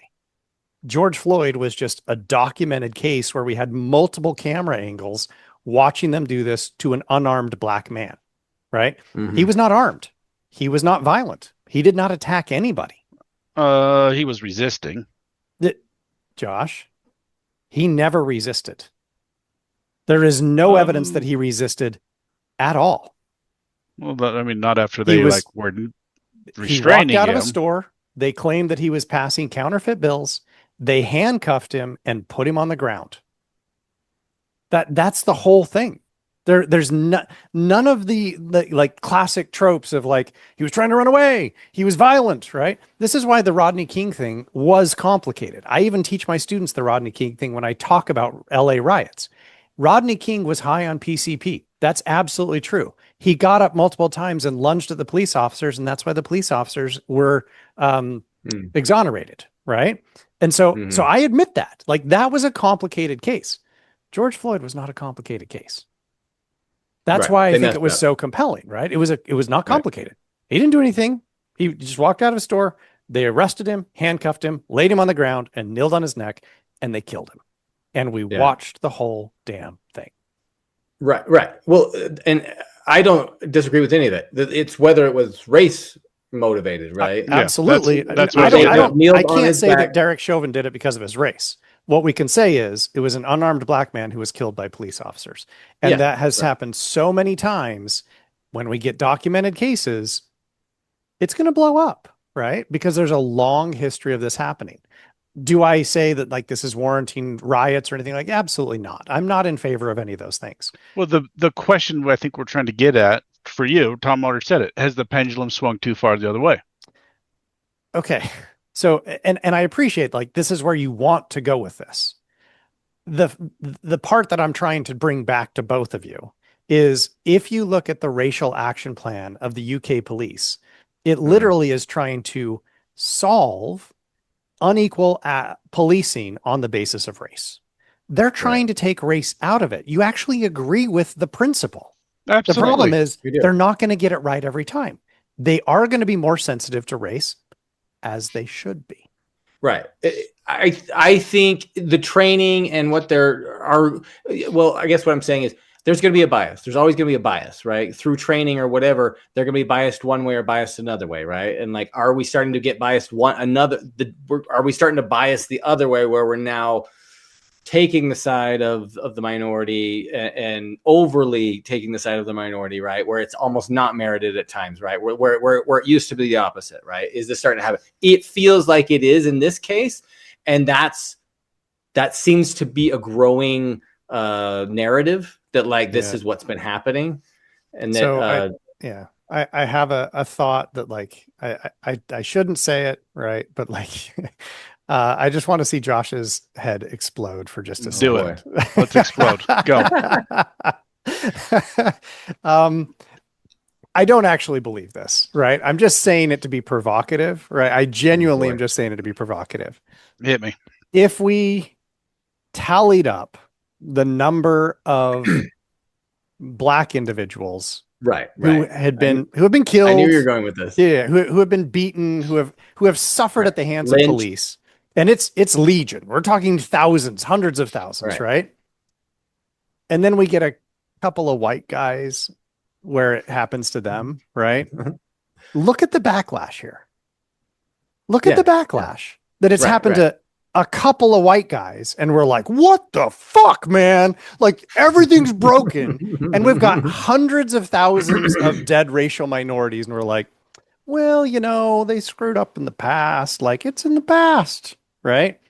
George Floyd was just a documented case where we had multiple camera angles watching them do this to an unarmed black man, right? Mm-hmm. He was not armed. He was not violent. He did not attack anybody. He was resisting. Josh, he never resisted. There is no evidence that he resisted at all. Well, I mean, not after they were restraining him. He walked out of a store. They claimed that he was passing counterfeit bills. They handcuffed him and put him on the ground. That's the whole thing. There's none of the like classic tropes of like he was trying to run away, he was violent, right? This is why the Rodney King thing was complicated. I even teach my students the Rodney King thing when I talk about LA riots. Rodney King was high on PCP. That's absolutely true. He got up multiple times and lunged at the police officers, and that's why the police officers were exonerated, right? And so I admit that. Like that was a complicated case. George Floyd was not a complicated case. That's why I think it was so compelling, right? It was not complicated. Right. He didn't do anything. He just walked out of a store. They arrested him, handcuffed him, laid him on the ground, and kneeled on his neck, and they killed him. And we watched the whole damn thing. Right. Well, and I don't disagree with any of that. It's whether it was race motivated, right? Absolutely. That's I can't say that Derek Chauvin did it because of his race. What we can say is it was an unarmed black man who was killed by police officers. And that has happened so many times. When we get documented cases, it's going to blow up, right? Because there's a long history of this happening. Do I say that like this is warranting riots or anything like that? Absolutely not. I'm not in favor of any of those things. Well, the question I think we're trying to get at for you, Tom already said it, has the pendulum swung too far the other way? Okay. So, and I appreciate like, this is where you want to go with this. The part that I'm trying to bring back to both of you is if you look at the racial action plan of the UK police, it literally is trying to solve unequal policing on the basis of race. They're trying to take race out of it. You actually agree with the principle. Absolutely. The problem is they're not going to get it right every time. They are going to be more sensitive to race, as they should be. Right. I think the training and what there are, well, I guess what I'm saying is there's going to be a bias. There's always going to be a bias, right? Through training or whatever, they're going to be biased one way or biased another way, right? And like, are we starting to get biased are we starting to bias the other way where we're now taking the side of the minority and overly taking the side of the minority, right? Where it's almost not merited at times, right? Where it used to be the opposite, right? Is this starting to happen? It feels like it is in this case. And that seems to be a growing narrative that like, this is what's been happening. And that, so I have a thought that like, I shouldn't say it, right? But like, I just want to see Josh's head explode for just a second. Do it. Let's explode. Go. I don't actually believe this, right? I'm just saying it to be provocative, right? I genuinely am just saying it to be provocative. Hit me. If we tallied up the number of black individuals who have been killed, I knew you were going with this. Yeah, who have been beaten, who have suffered at the hands of police. And it's legion. We're talking thousands, hundreds of thousands, right? And then we get a couple of white guys where it happens to them, right? Look at the backlash here. Look at the backlash that it's happened to a couple of white guys. And we're like, what the fuck, man? Like everything's broken. And we've got hundreds of thousands of dead racial minorities. And we're like, well, you know, they screwed up in the past. Like it's in the past. Right.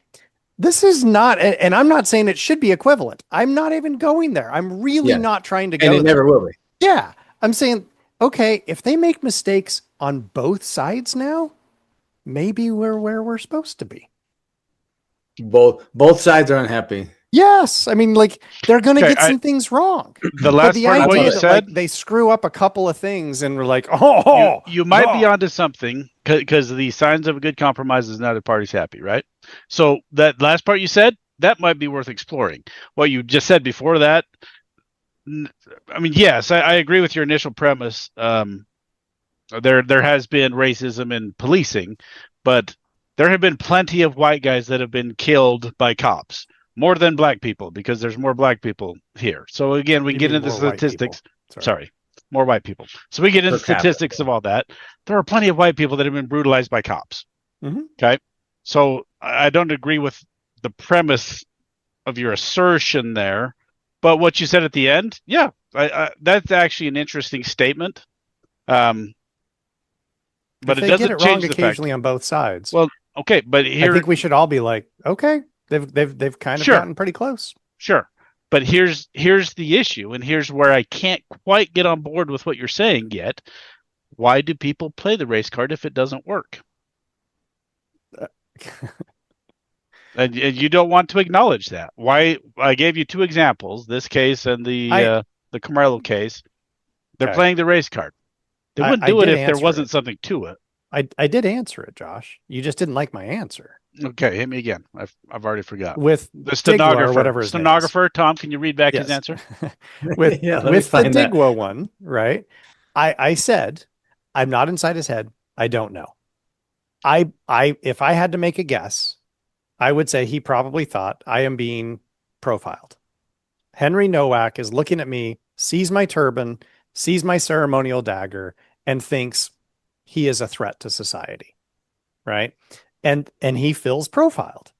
This is not, and I'm not saying it should be equivalent. I'm not even going there. I'm really not trying to go there. And it never will be. Yeah. I'm saying, okay, if they make mistakes on both sides now, maybe we're where we're supposed to be. Both sides are unhappy. Yes. I mean, like they're going to get some things wrong. The last part of what you said, like, they screw up a couple of things and we're like, you might be onto something because the signs of a good compromise is not a party's happy, right? So that last part you said, that might be worth exploring. What you just said before that, I mean, yes, I agree with your initial premise. There has been racism in policing, but there have been plenty of white guys that have been killed by cops. More than black people, because there's more black people here. So again, we get into statistics. Sorry, more white people. So we get into statistics of all that. There are plenty of white people that have been brutalized by cops. Okay. So I don't agree with the premise of your assertion there, but what you said at the end, that's actually an interesting statement. But it doesn't change the fact occasionally on both sides. Well, okay, but here I think we should all be like, okay. They've kind of gotten pretty close. Sure. But here's the issue, and here's where I can't quite get on board with what you're saying yet. Why do people play the race card if it doesn't work? And you don't want to acknowledge that. Why? I gave you two examples, this case and the Camarlo case. They're playing the race card. They wouldn't do it if there wasn't something to it. I did answer it, Josh. You just didn't like my answer. Okay, hit me again. I've already forgot. With the stenographer, Tom, can you read back his answer? with the Digwa one, right? I said, I'm not inside his head. I don't know. If I had to make a guess, I would say he probably thought I am being profiled. Henry Nowak is looking at me, sees my turban, sees my ceremonial dagger, and thinks he is a threat to society, right? And he feels profiled.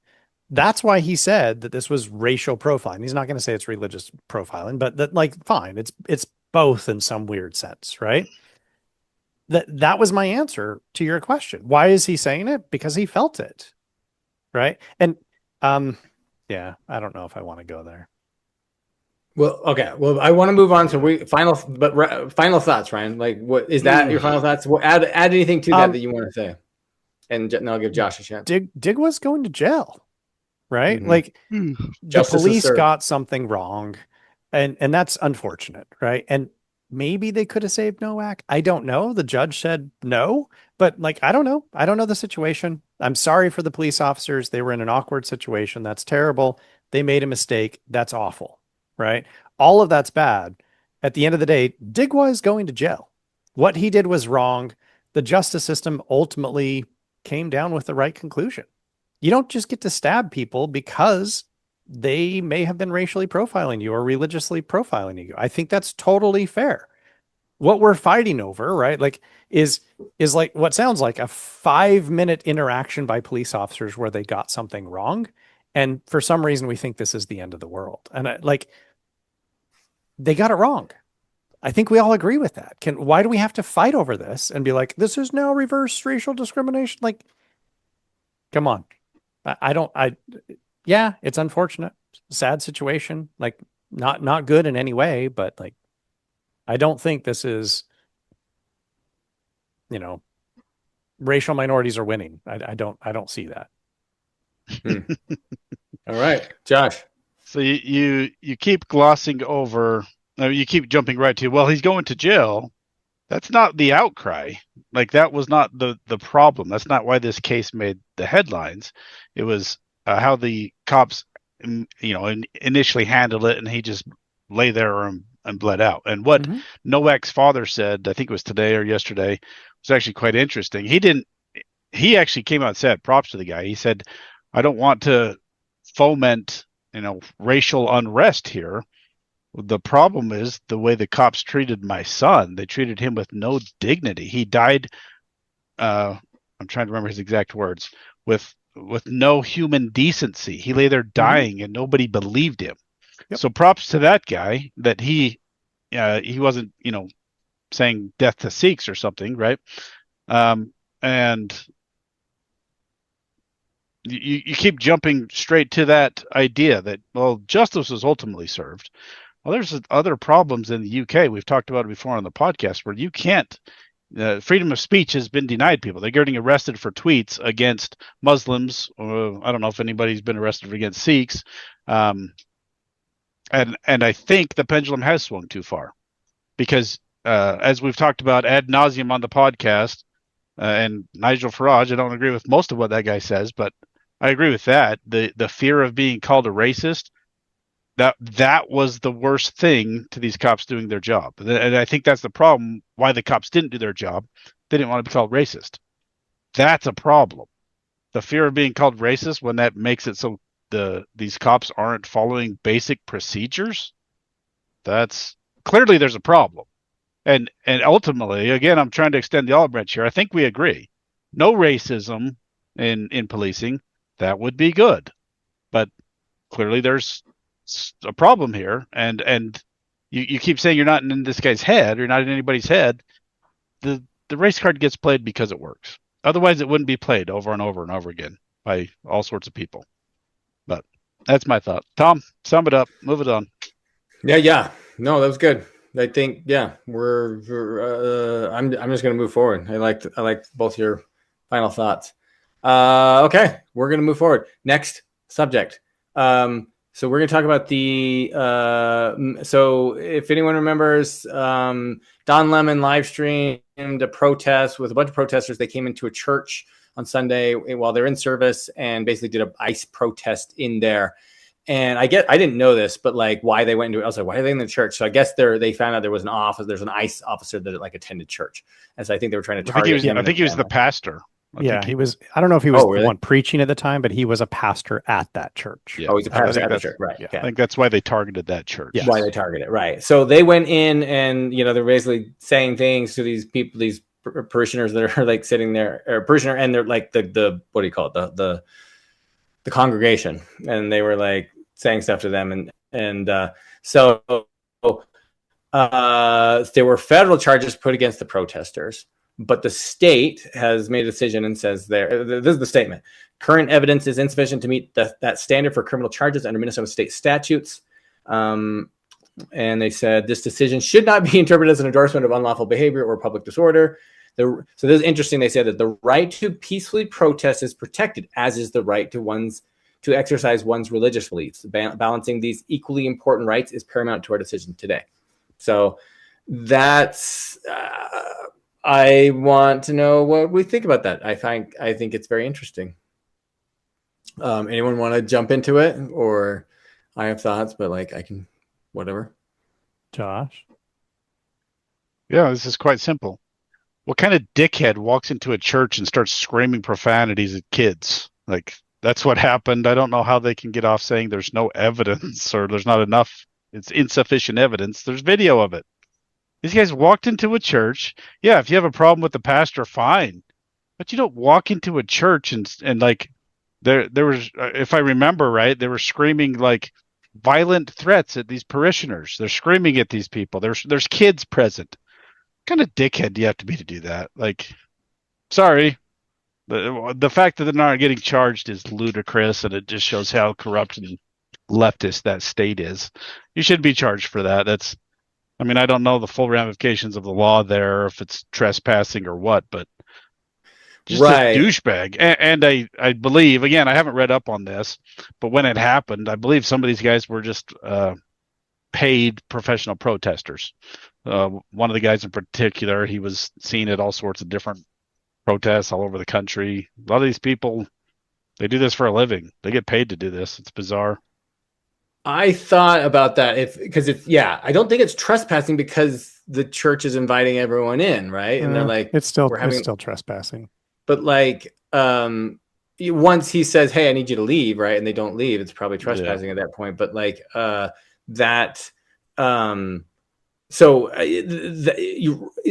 That's why he said that this was racial profiling. He's not going to say it's religious profiling, but that, like, fine, it's both in some weird sense, right? That was my answer to your question. Why is he saying it? Because he felt it, right? And I don't know if I want to go there. Well, okay. Well, I want to move on to final thoughts, Ryan. Like, what is that? Your final thoughts? Add anything to that you want to say, and I'll give Josh a chance. Digwa's going to jail, right? Like, the police got something wrong, and that's unfortunate, right? And maybe they could have saved Nowak. I don't know. The judge said no, but like, I don't know. I don't know the situation. I'm sorry for the police officers. They were in an awkward situation. That's terrible. They made a mistake. That's awful. Right? All of that's bad. At the end of the day, Digwa is going to jail. What he did was wrong. The justice system ultimately came down with the right conclusion. You don't just get to stab people because they may have been racially profiling you or religiously profiling you. I think that's totally fair. What we're fighting over, right? Like is like what sounds like a 5-minute interaction by police officers where they got something wrong. And for some reason, we think this is the end of the world. And they got it wrong. I think we all agree with that. Why do we have to fight over this and be like, this is now reverse racial discrimination? Like, come on. Yeah, it's unfortunate. Sad situation. Like, not good in any way, but like, I don't think this is, racial minorities are winning. I don't see that. All right, Josh. So you keep glossing over. You keep jumping right to, well, he's going to jail. That's not the outcry. Like, that was not the problem. That's not why this case made the headlines. It was how the cops, initially handled it, and he just lay there and bled out. And what Nowak's father said, I think it was today or yesterday, was actually quite interesting. He actually came out and said, props to the guy. He said, I don't want to foment, racial unrest here. The problem is the way the cops treated my son. They treated him with no dignity. He died, I'm trying to remember his exact words, with no human decency. He lay there dying and nobody believed him. Yep. So props to that guy that he wasn't, saying death to Sikhs or something, right? And you keep jumping straight to that idea that, well, justice was ultimately served. Well, there's other problems in the UK. We've talked about it before on the podcast where you can't, freedom of speech has been denied people. They're getting arrested for tweets against Muslims. I don't know if anybody's been arrested against Sikhs. And I think the pendulum has swung too far because, as we've talked about ad nauseum on the podcast, and Nigel Farage, I don't agree with most of what that guy says, but I agree with that. The fear of being called a racist, that was the worst thing to these cops doing their job. And I think that's the problem why the cops didn't do their job. They didn't want to be called racist. That's a problem. The fear of being called racist, when that makes it so these cops aren't following basic procedures, that's clearly there's a problem. And ultimately, again, I'm trying to extend the olive branch here. I think we agree. No racism in policing, that would be good. But clearly there's a problem here. And you keep saying you're not in this guy's head, you're not in anybody's head. The race card gets played because it works. Otherwise, it wouldn't be played over and over and over again by all sorts of people. But that's my thought. Tom, sum it up. Move it on. Yeah. No, that was good. I think, we're I'm just going to move forward. I liked both your final thoughts. Okay, we're going to move forward. Next subject. So we're going to talk about so if anyone remembers, Don Lemon live streamed a protest with a bunch of protesters. They came into a church on Sunday while they're in service and basically did an ICE protest in there. And I didn't know this, but like why they went into it, I was like, why are they in the church? So I guess they found out there's an ICE officer that like attended church. And so I think they were trying to target him. I think he was the pastor. He was. I don't know if he was the one preaching at the time, but he was a pastor at that church. Yeah. Oh, he's a pastor at the church, right? Yeah. Okay. I think that's why they targeted that church. Yes. Why they targeted it, right? So they went in, and they're basically saying things to these people, these parishioners that are like sitting there, or parishioner, and they're like the what do you call it, the congregation, and they were like saying stuff to them, and so there were federal charges put against the protesters. But the state has made a decision and says this is the statement. Current evidence is insufficient to meet that standard for criminal charges under Minnesota state statutes. And they said this decision should not be interpreted as an endorsement of unlawful behavior or public disorder. So this is interesting. They said that the right to peacefully protest is protected, as is the right to exercise one's religious beliefs. Balancing these equally important rights is paramount to our decision today. So that's... I want to know what we think about that. I think it's very interesting. Anyone want to jump into it? Or I have thoughts, but like I can, whatever. Josh? Yeah, this is quite simple. What kind of dickhead walks into a church and starts screaming profanities at kids? Like, that's what happened. I don't know how they can get off saying there's no evidence or there's not enough. It's insufficient evidence. There's video of it. These guys walked into a church. Yeah, if you have a problem with the pastor, fine. But you don't walk into a church and like there was, if I remember right, they were screaming like violent threats at these parishioners. They're screaming at these people. There's kids present. What kind of dickhead do you have to be to do that? Like, sorry, the fact that they're not getting charged is ludicrous, and it just shows how corrupt and leftist that state is. You should be charged for that. I mean, I don't know the full ramifications of the law there, if it's trespassing or what, but just a douchebag. And I believe, again, I haven't read up on this, but when it happened, I believe some of these guys were just paid professional protesters. One of the guys in particular, he was seen at all sorts of different protests all over the country. A lot of these people, they do this for a living. They get paid to do this. It's bizarre. I thought about that I don't think it's trespassing because the church is inviting everyone in, right? And they're like, it's still trespassing. But like, once he says, "Hey, I need you to leave," right, and they don't leave, it's probably trespassing at that point. But like, you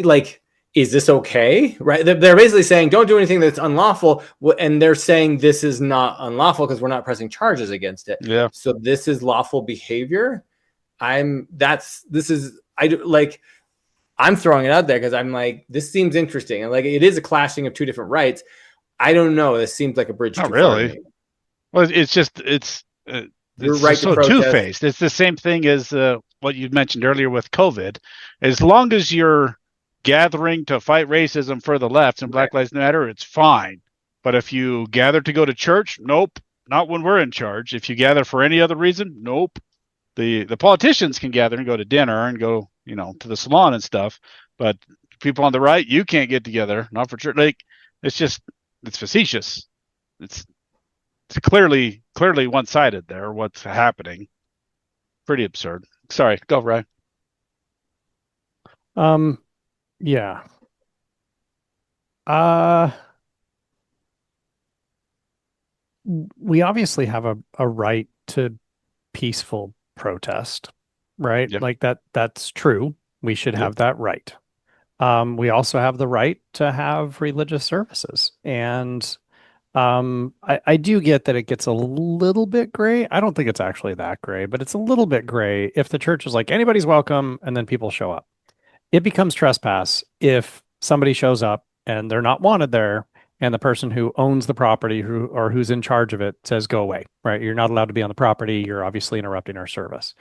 like, is this okay? Right? They're basically saying, don't do anything that's unlawful. And they're saying this is not unlawful because we're not pressing charges against it. Yeah. So this is lawful behavior. I'm throwing it out there because I'm like, this seems interesting. And like, it is a clashing of two different rights. I don't know. This seems like a bridge. Not really. Well, it's right so two-faced. It's the same thing as what you mentioned earlier with COVID. As long as you're gathering to fight racism for the left and Black Lives Matter, it's fine. But if you gather to go to church, nope, not when we're in charge. If you gather for any other reason, nope. The politicians can gather and go to dinner and go, to the salon and stuff. But people on the right, you can't get together, not for church. Like, it's facetious. It's clearly one-sided there, what's happening. Pretty absurd. Sorry, go, Ryan. Yeah. We obviously have a right to peaceful protest, right? Yep. Like that's true. We should have that right. We also have the right to have religious services. And I do get that it gets a little bit gray. I don't think it's actually that gray, but it's a little bit gray if the church is like, anybody's welcome, and then people show up. It becomes trespass if somebody shows up and they're not wanted there, and the person who owns the property who's in charge of it says, go away, right? You're not allowed to be on the property. You're obviously interrupting our service.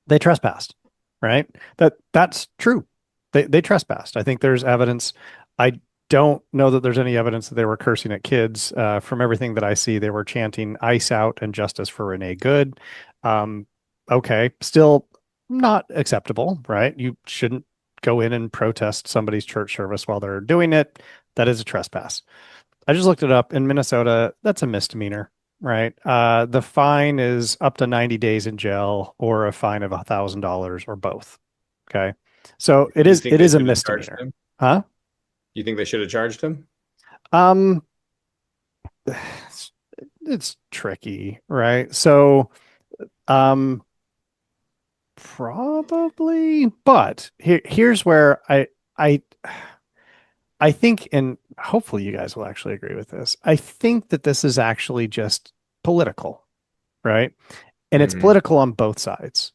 They trespassed, right? That's true. They trespassed. I think there's evidence. I don't know that there's any evidence that they were cursing at kids. From everything that I see, they were chanting "Ice out" and "Justice for Renee Good." Okay, still not acceptable, right? You shouldn't go in and protest somebody's church service while they're doing it. That is a trespass. I just looked it up. In Minnesota, that's a misdemeanor, right? The fine is up to 90 days in jail or a fine of $1,000 or both. Okay. So it is a misdemeanor. Huh? You think they should have charged him? It's tricky, right? So, probably, but here's where I think, and hopefully you guys will actually agree with this. I think that this is actually just political, right? And it's political on both sides,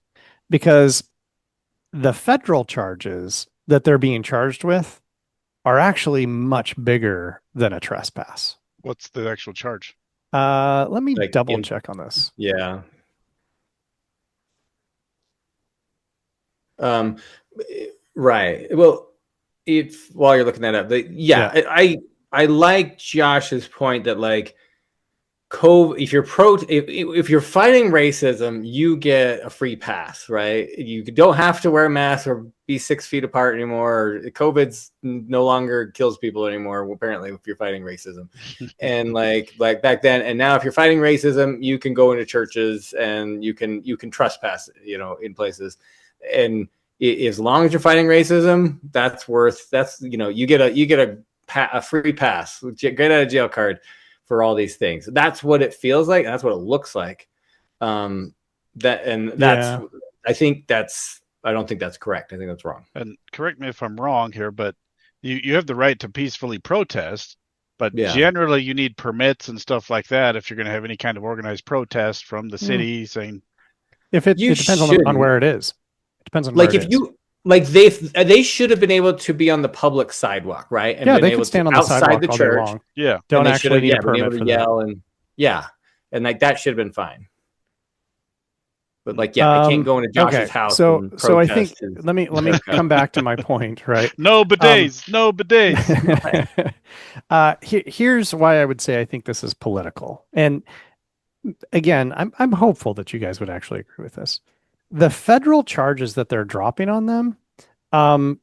because the federal charges that they're being charged with are actually much bigger than a trespass. What's the actual charge? Let me double check on this. Yeah. Right. Well, while you're looking that up, I like Josh's point that like, if you're fighting racism, you get a free pass, right? You don't have to wear a mask or be 6 feet apart anymore. COVID's no longer kills people anymore, apparently, if you're fighting racism. And like back then, and now if you're fighting racism, you can go into churches and you can trespass, in places. And as long as you're fighting racism, you get a free pass, get out of jail card for all these things. That's what it feels like. That's what it looks like. I don't think that's correct. I think that's wrong. And correct me if I'm wrong here, but you have the right to peacefully protest. But generally, you need permits and stuff like that if you're going to have any kind of organized protest from the city saying. If it depends on where it is. It depends on like where if you like they should have been able to be on the public sidewalk, right? And they could stand on the sidewalk all day long. Yeah, don't actually need a permit for yell that. And like that should have been fine. But like, I can't go into Josh's house. So I think let me come back to my point, right? No bidets, no bidets. Here's why I would say I think this is political. And again, I'm hopeful that you guys would actually agree with this. The federal charges that they're dropping on them,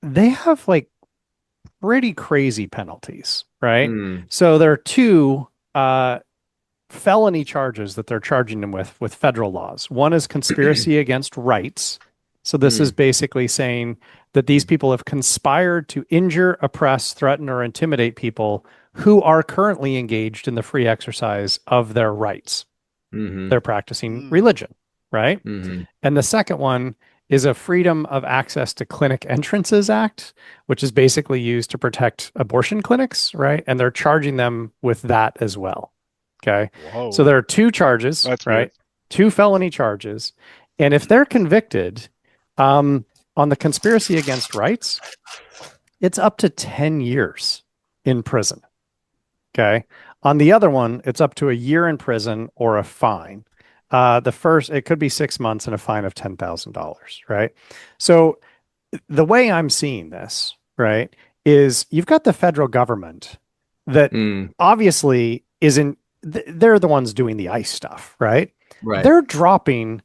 they have like pretty crazy penalties, right? So there are 2 felony charges that they're charging them with federal laws. One is conspiracy against rights. So this is basically saying that these people have conspired to injure, oppress, threaten, or intimidate people who are currently engaged in the free exercise of their rights. They're practicing religion, right? And the second one is a Freedom of Access to Clinic Entrances Act, which is basically used to protect abortion clinics, right? And they're charging them with that as well. Okay. Whoa. So there are 2 charges, right? Weird. 2 felony charges. And if they're convicted on the conspiracy against rights, it's up to 10 years in prison. Okay. On the other one, it's up to a year in prison or a fine. The first, it could be 6 months and a fine of $10,000, right? So the way I'm seeing this, right, is you've got the federal government that obviously isn't, they're the ones doing the ICE stuff, right? They're dropping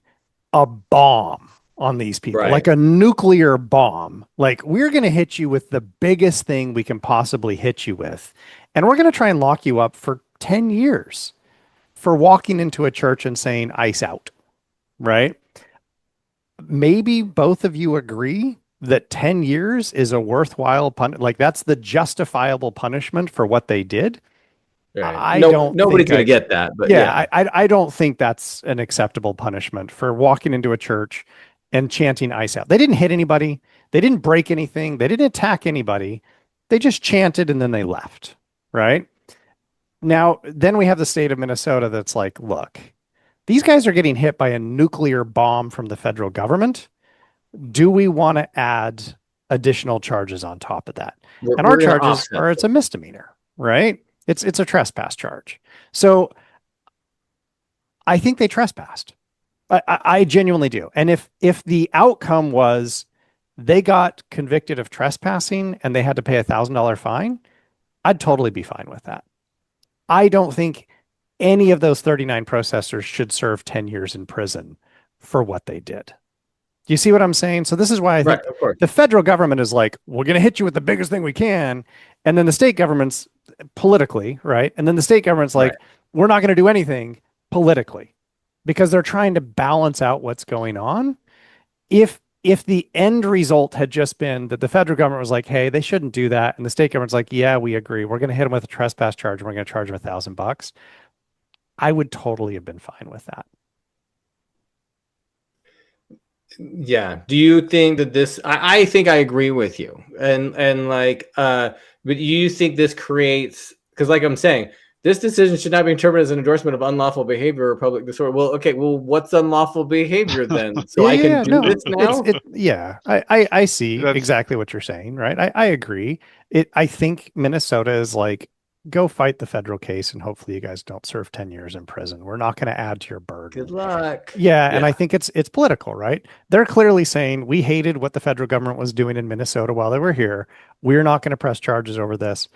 a bomb on these people, like a nuclear bomb. Like, we're going to hit you with the biggest thing we can possibly hit you with. And we're going to try and lock you up for 10 years for walking into a church and saying ICE out, right? Maybe both of you agree that 10 years is a worthwhile like that's the justifiable punishment for what they did. Right. Nobody's going to get that, but I don't think that's an acceptable punishment for walking into a church and chanting ICE out. They didn't hit anybody. They didn't break anything. They didn't attack anybody. They just chanted and then they left, right? Now, then we have the state of Minnesota that's like, look, these guys are getting hit by a nuclear bomb from the federal government. Do we want to add additional charges on top of that? And our charges are, it's a misdemeanor, right? It's a trespass charge. So I think they trespassed. I genuinely do. And if the outcome was they got convicted of trespassing and they had to pay $1,000 fine, I'd totally be fine with that. I don't think any of those 39 protesters should serve 10 years in prison for what they did. Do you see what I'm saying? So this is why I think the federal government is like, we're going to hit you with the biggest thing we can. And then the state government's politically, right? And then the state government's like, we're not going to do anything politically because they're trying to balance out what's going on. If the end result had just been that the federal government was like, hey, they shouldn't do that. And the state government's like, yeah, we agree. We're going to hit them with a trespass charge and we're going to charge them $1,000. I would totally have been fine with that. Yeah. Do you think that this, I think I agree with you. And like, but you think this creates, because like I'm saying, this decision should not be interpreted as an endorsement of unlawful behavior or public disorder. Well, okay. Well, what's unlawful behavior then? So I can do this now? I see exactly what you're saying, right? I agree. I think Minnesota is like, go fight the federal case and hopefully you guys don't serve 10 years in prison. We're not going to add to your burden. Good luck. Yeah. And I think it's political, right? They're clearly saying we hated what the federal government was doing in Minnesota while they were here. We're not going to press charges over this.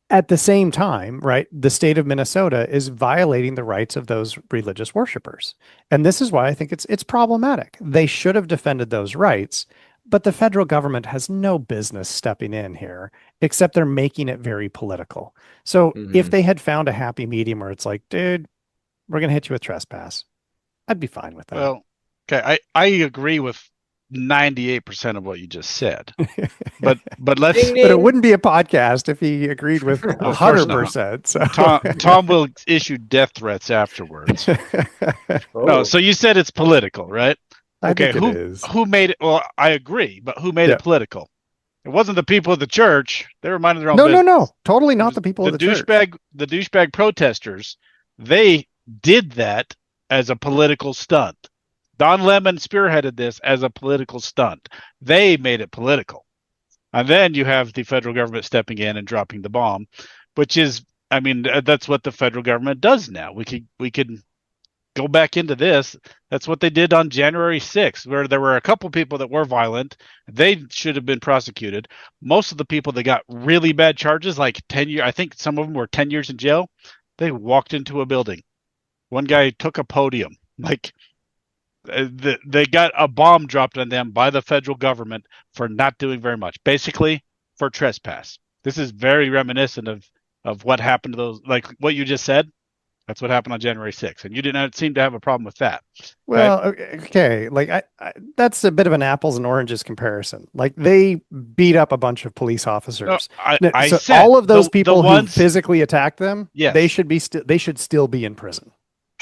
At the same time, right, the state of Minnesota is violating the rights of those religious worshipers. And this is why I think it's problematic. They should have defended those rights, but the federal government has no business stepping in here, except they're making it very political. So if they had found a happy medium where it's like, dude, we're going to hit you with trespass, I'd be fine with that. Well, okay, I agree with 98% of what you just said, but let's. But it wouldn't be a podcast if he agreed with 100%. So Tom will issue death threats afterwards. No, so you said it's political, right? I think it is. Who made it? Well, I agree, but who made it political? It wasn't the people of the church. They were minding their own No, business. no, totally not the people of the church. The douchebag protesters, they did that as a political stunt. Don Lemon spearheaded this as a political stunt. They made it political. And then you have the federal government stepping in and dropping the bomb, which is, I mean, that's what the federal government does now. We could go back into this. That's what they did on January 6th, where there were a couple people that were violent. They should have been prosecuted. Most of the people that got really bad charges, like 10 years, I think some of them were 10 years in jail, they walked into a building. One guy took a podium. Like, they got a bomb dropped on them by the federal government for not doing very much, basically for trespass. This is very reminiscent of what happened to those, like what you just said. That's what happened on January 6th, and you did not seem to have a problem with that. Well, okay, like I that's a bit of an apples and oranges comparison. Like, they beat up a bunch of police officers. No, I said all of those people who physically attacked them, yes, they should still be in prison.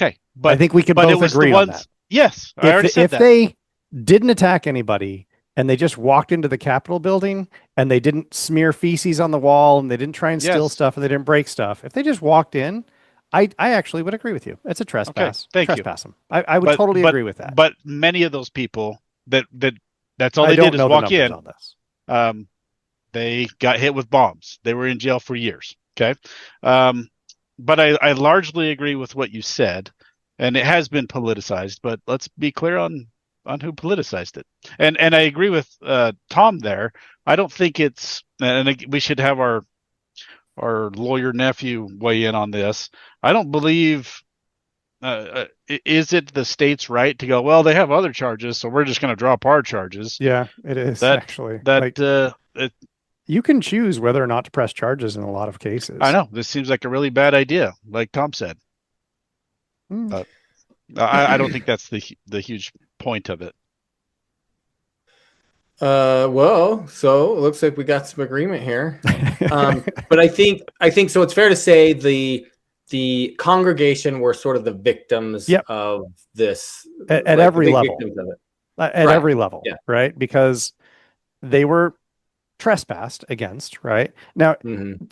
Okay, but I think we can both agree on that. Yes, I already said that. If they didn't attack anybody and they just walked into the Capitol building and they didn't smear feces on the wall and they didn't try and steal stuff and they didn't break stuff, if they just walked in, I actually would agree with you. It's a trespass. Okay, trespass them. I would totally agree with that. But many of those people that's all they did is walk in. On this. They got hit with bombs. They were in jail for years. Okay. But I largely agree with what you said, and it has been politicized, but let's be clear on who politicized it. And I agree with Tom there. I don't think it's, and we should have our lawyer nephew weigh in on this. I don't believe, is it the state's right to go, well, they have other charges, so we're just going to drop our charges? Yeah, it is actually. You can choose whether or not to press charges in a lot of cases. I know. This seems like a really bad idea, like Tom said. I don't think that's the huge point of it. Well, so it looks like we got some agreement here. But I think so. It's fair to say the congregation were sort of the victims of this at every level. At every level, right? Because they were trespassed against, right? Now,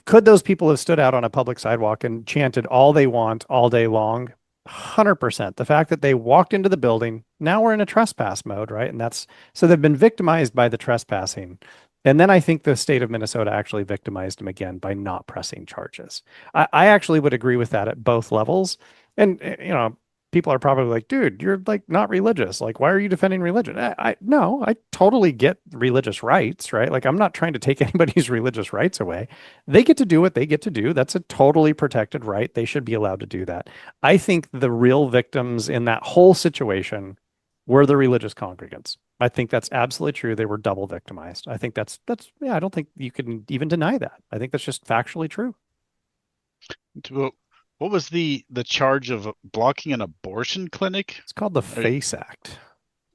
could those people have stood out on a public sidewalk and chanted all they want all day long? 100%. The fact that they walked into the building, now we're in a trespass mode, right? And so they've been victimized by the trespassing. And then I think the state of Minnesota actually victimized them again by not pressing charges. I actually would agree with that at both levels. And, people are probably like, dude, you're like not religious. Like, why are you defending religion? No, I totally get religious rights, right? Like, I'm not trying to take anybody's religious rights away. They get to do what they get to do. That's a totally protected right. They should be allowed to do that. I think the real victims in that whole situation were the religious congregants. I think that's absolutely true. They were double victimized. I think that's I don't think you can even deny that. I think that's just factually true. What was the charge of blocking an abortion clinic? It's called the FACE Act.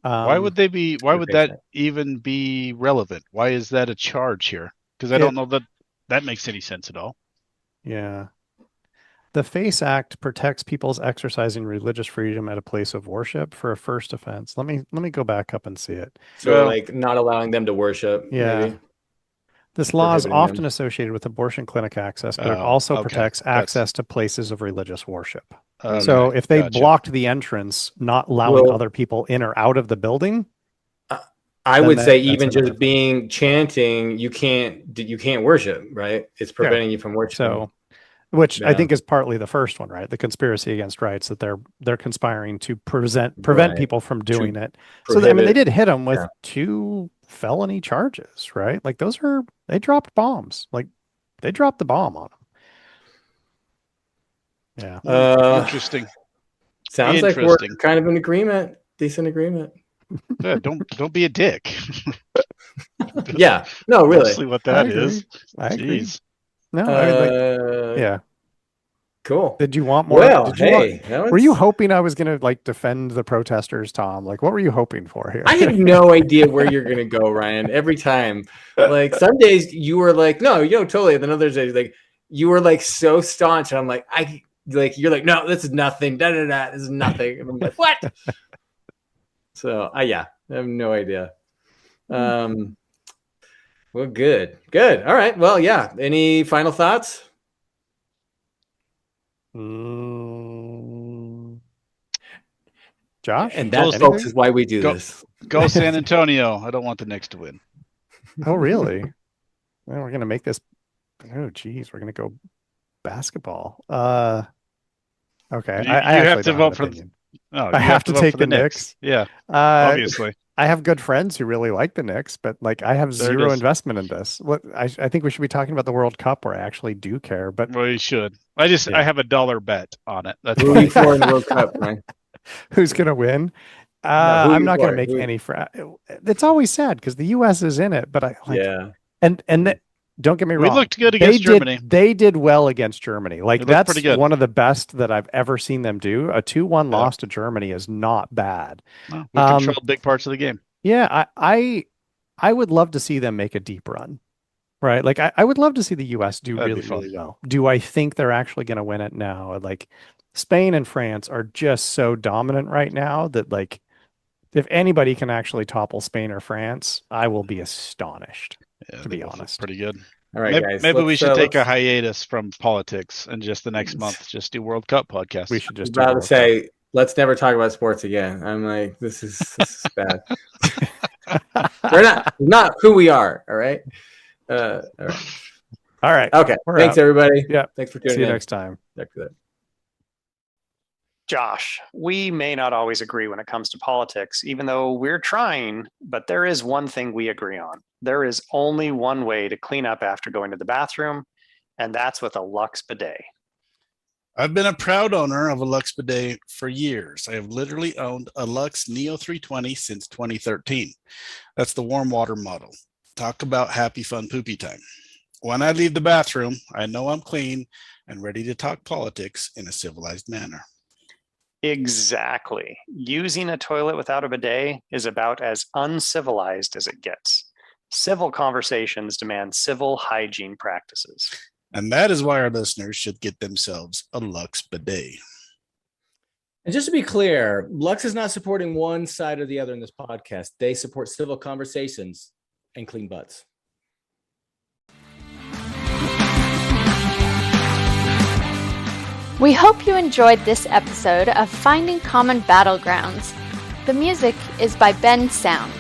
Why would that even be relevant? Why is that a charge here? Because I don't know that makes any sense at all. Yeah. The FACE Act protects people's exercising religious freedom at a place of worship for a first offense. Let me go back up and see it. So like not allowing them to worship. Yeah. Maybe. This law is often associated with abortion clinic access, but it also protects access to places of religious worship. So if they blocked the entrance, not allowing other people in or out of the building, I would say even just being chanting, you can't worship, right? It's preventing you from worshiping. So, which I think is partly the first one, right? The conspiracy against rights, that they're conspiring to prevent people from doing it. So they did hit them with 2 felony charges, right? Like they dropped bombs. Like they dropped the bomb on them. Yeah. Interesting. Sounds like we're kind of in agreement. Decent agreement. Yeah, don't be a dick. Yeah. No, really. Mostly what that is. I agree. No, yeah. Cool. Did you want more? Well, were you hoping I was going to defend the protesters, Tom? Like, what were you hoping for here? I have no idea where you're going to go, Ryan. Every time, like some days you were like, no, totally. And then other days, like you were like so staunch, and I'm like, you're like, no, this is nothing. This is nothing. And I'm like, what? So, I have no idea. Well, good. All right. Well, yeah. Any final thoughts? Josh? And that, folks, is why we do this. Go San Antonio. I don't want the Knicks to win. Oh, really? Well, we're going to make this. Oh, geez. We're going to go basketball. Okay. I have to vote for. I have to take the Knicks. Yeah, obviously. I have good friends who really like the Knicks, but like I have zero investment in this. What I think we should be talking about the World Cup where I actually do care. But well, you should. I have $1 bet on it. That's who are you for in the World Cup, right? Who's gonna win? I'm not gonna make any. It's always sad because the U.S. is in it, but and don't get me wrong. We looked good against Germany. They did well against Germany. Like that's one of the best that I've ever seen them do. A 2-1 loss to Germany is not bad. Well, we controlled big parts of the game. Yeah, I would love to see them make a deep run. Right? Like I would love to see the US do really well. Do I think they're actually going to win it? No. Like Spain and France are just so dominant right now that like if anybody can actually topple Spain or France, I will be astonished. To be honest. Pretty good. All right, guys. Maybe we should take a hiatus from politics and just the next month just do World Cup podcast. We should just about to say, let's never talk about sports again. I'm like, this is bad. We're not who we are. All right. All right. Okay. Thanks, everybody. Yeah. Thanks for tuning in. See you next time. Josh, we may not always agree when it comes to politics, even though we're trying, but there is one thing we agree on. There is only one way to clean up after going to the bathroom, and that's with a Lux bidet. I've been a proud owner of a Lux bidet for years. I have literally owned a Lux Neo 320 since 2013. That's the warm water model. Talk about happy, fun, poopy time. When I leave the bathroom, I know I'm clean and ready to talk politics in a civilized manner. Exactly. Using a toilet without a bidet is about as uncivilized as it gets. Civil conversations demand civil hygiene practices. And that is why our listeners should get themselves a Lux bidet. And just to be clear, Lux is not supporting one side or the other in this podcast. They support civil conversations and clean butts. We hope you enjoyed this episode of Finding Common Battlegrounds. The music is by Ben Sound.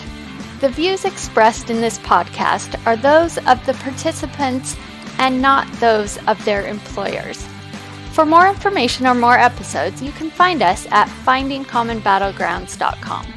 The views expressed in this podcast are those of the participants and not those of their employers. For more information or more episodes, you can find us at findingcommonbattlegrounds.com.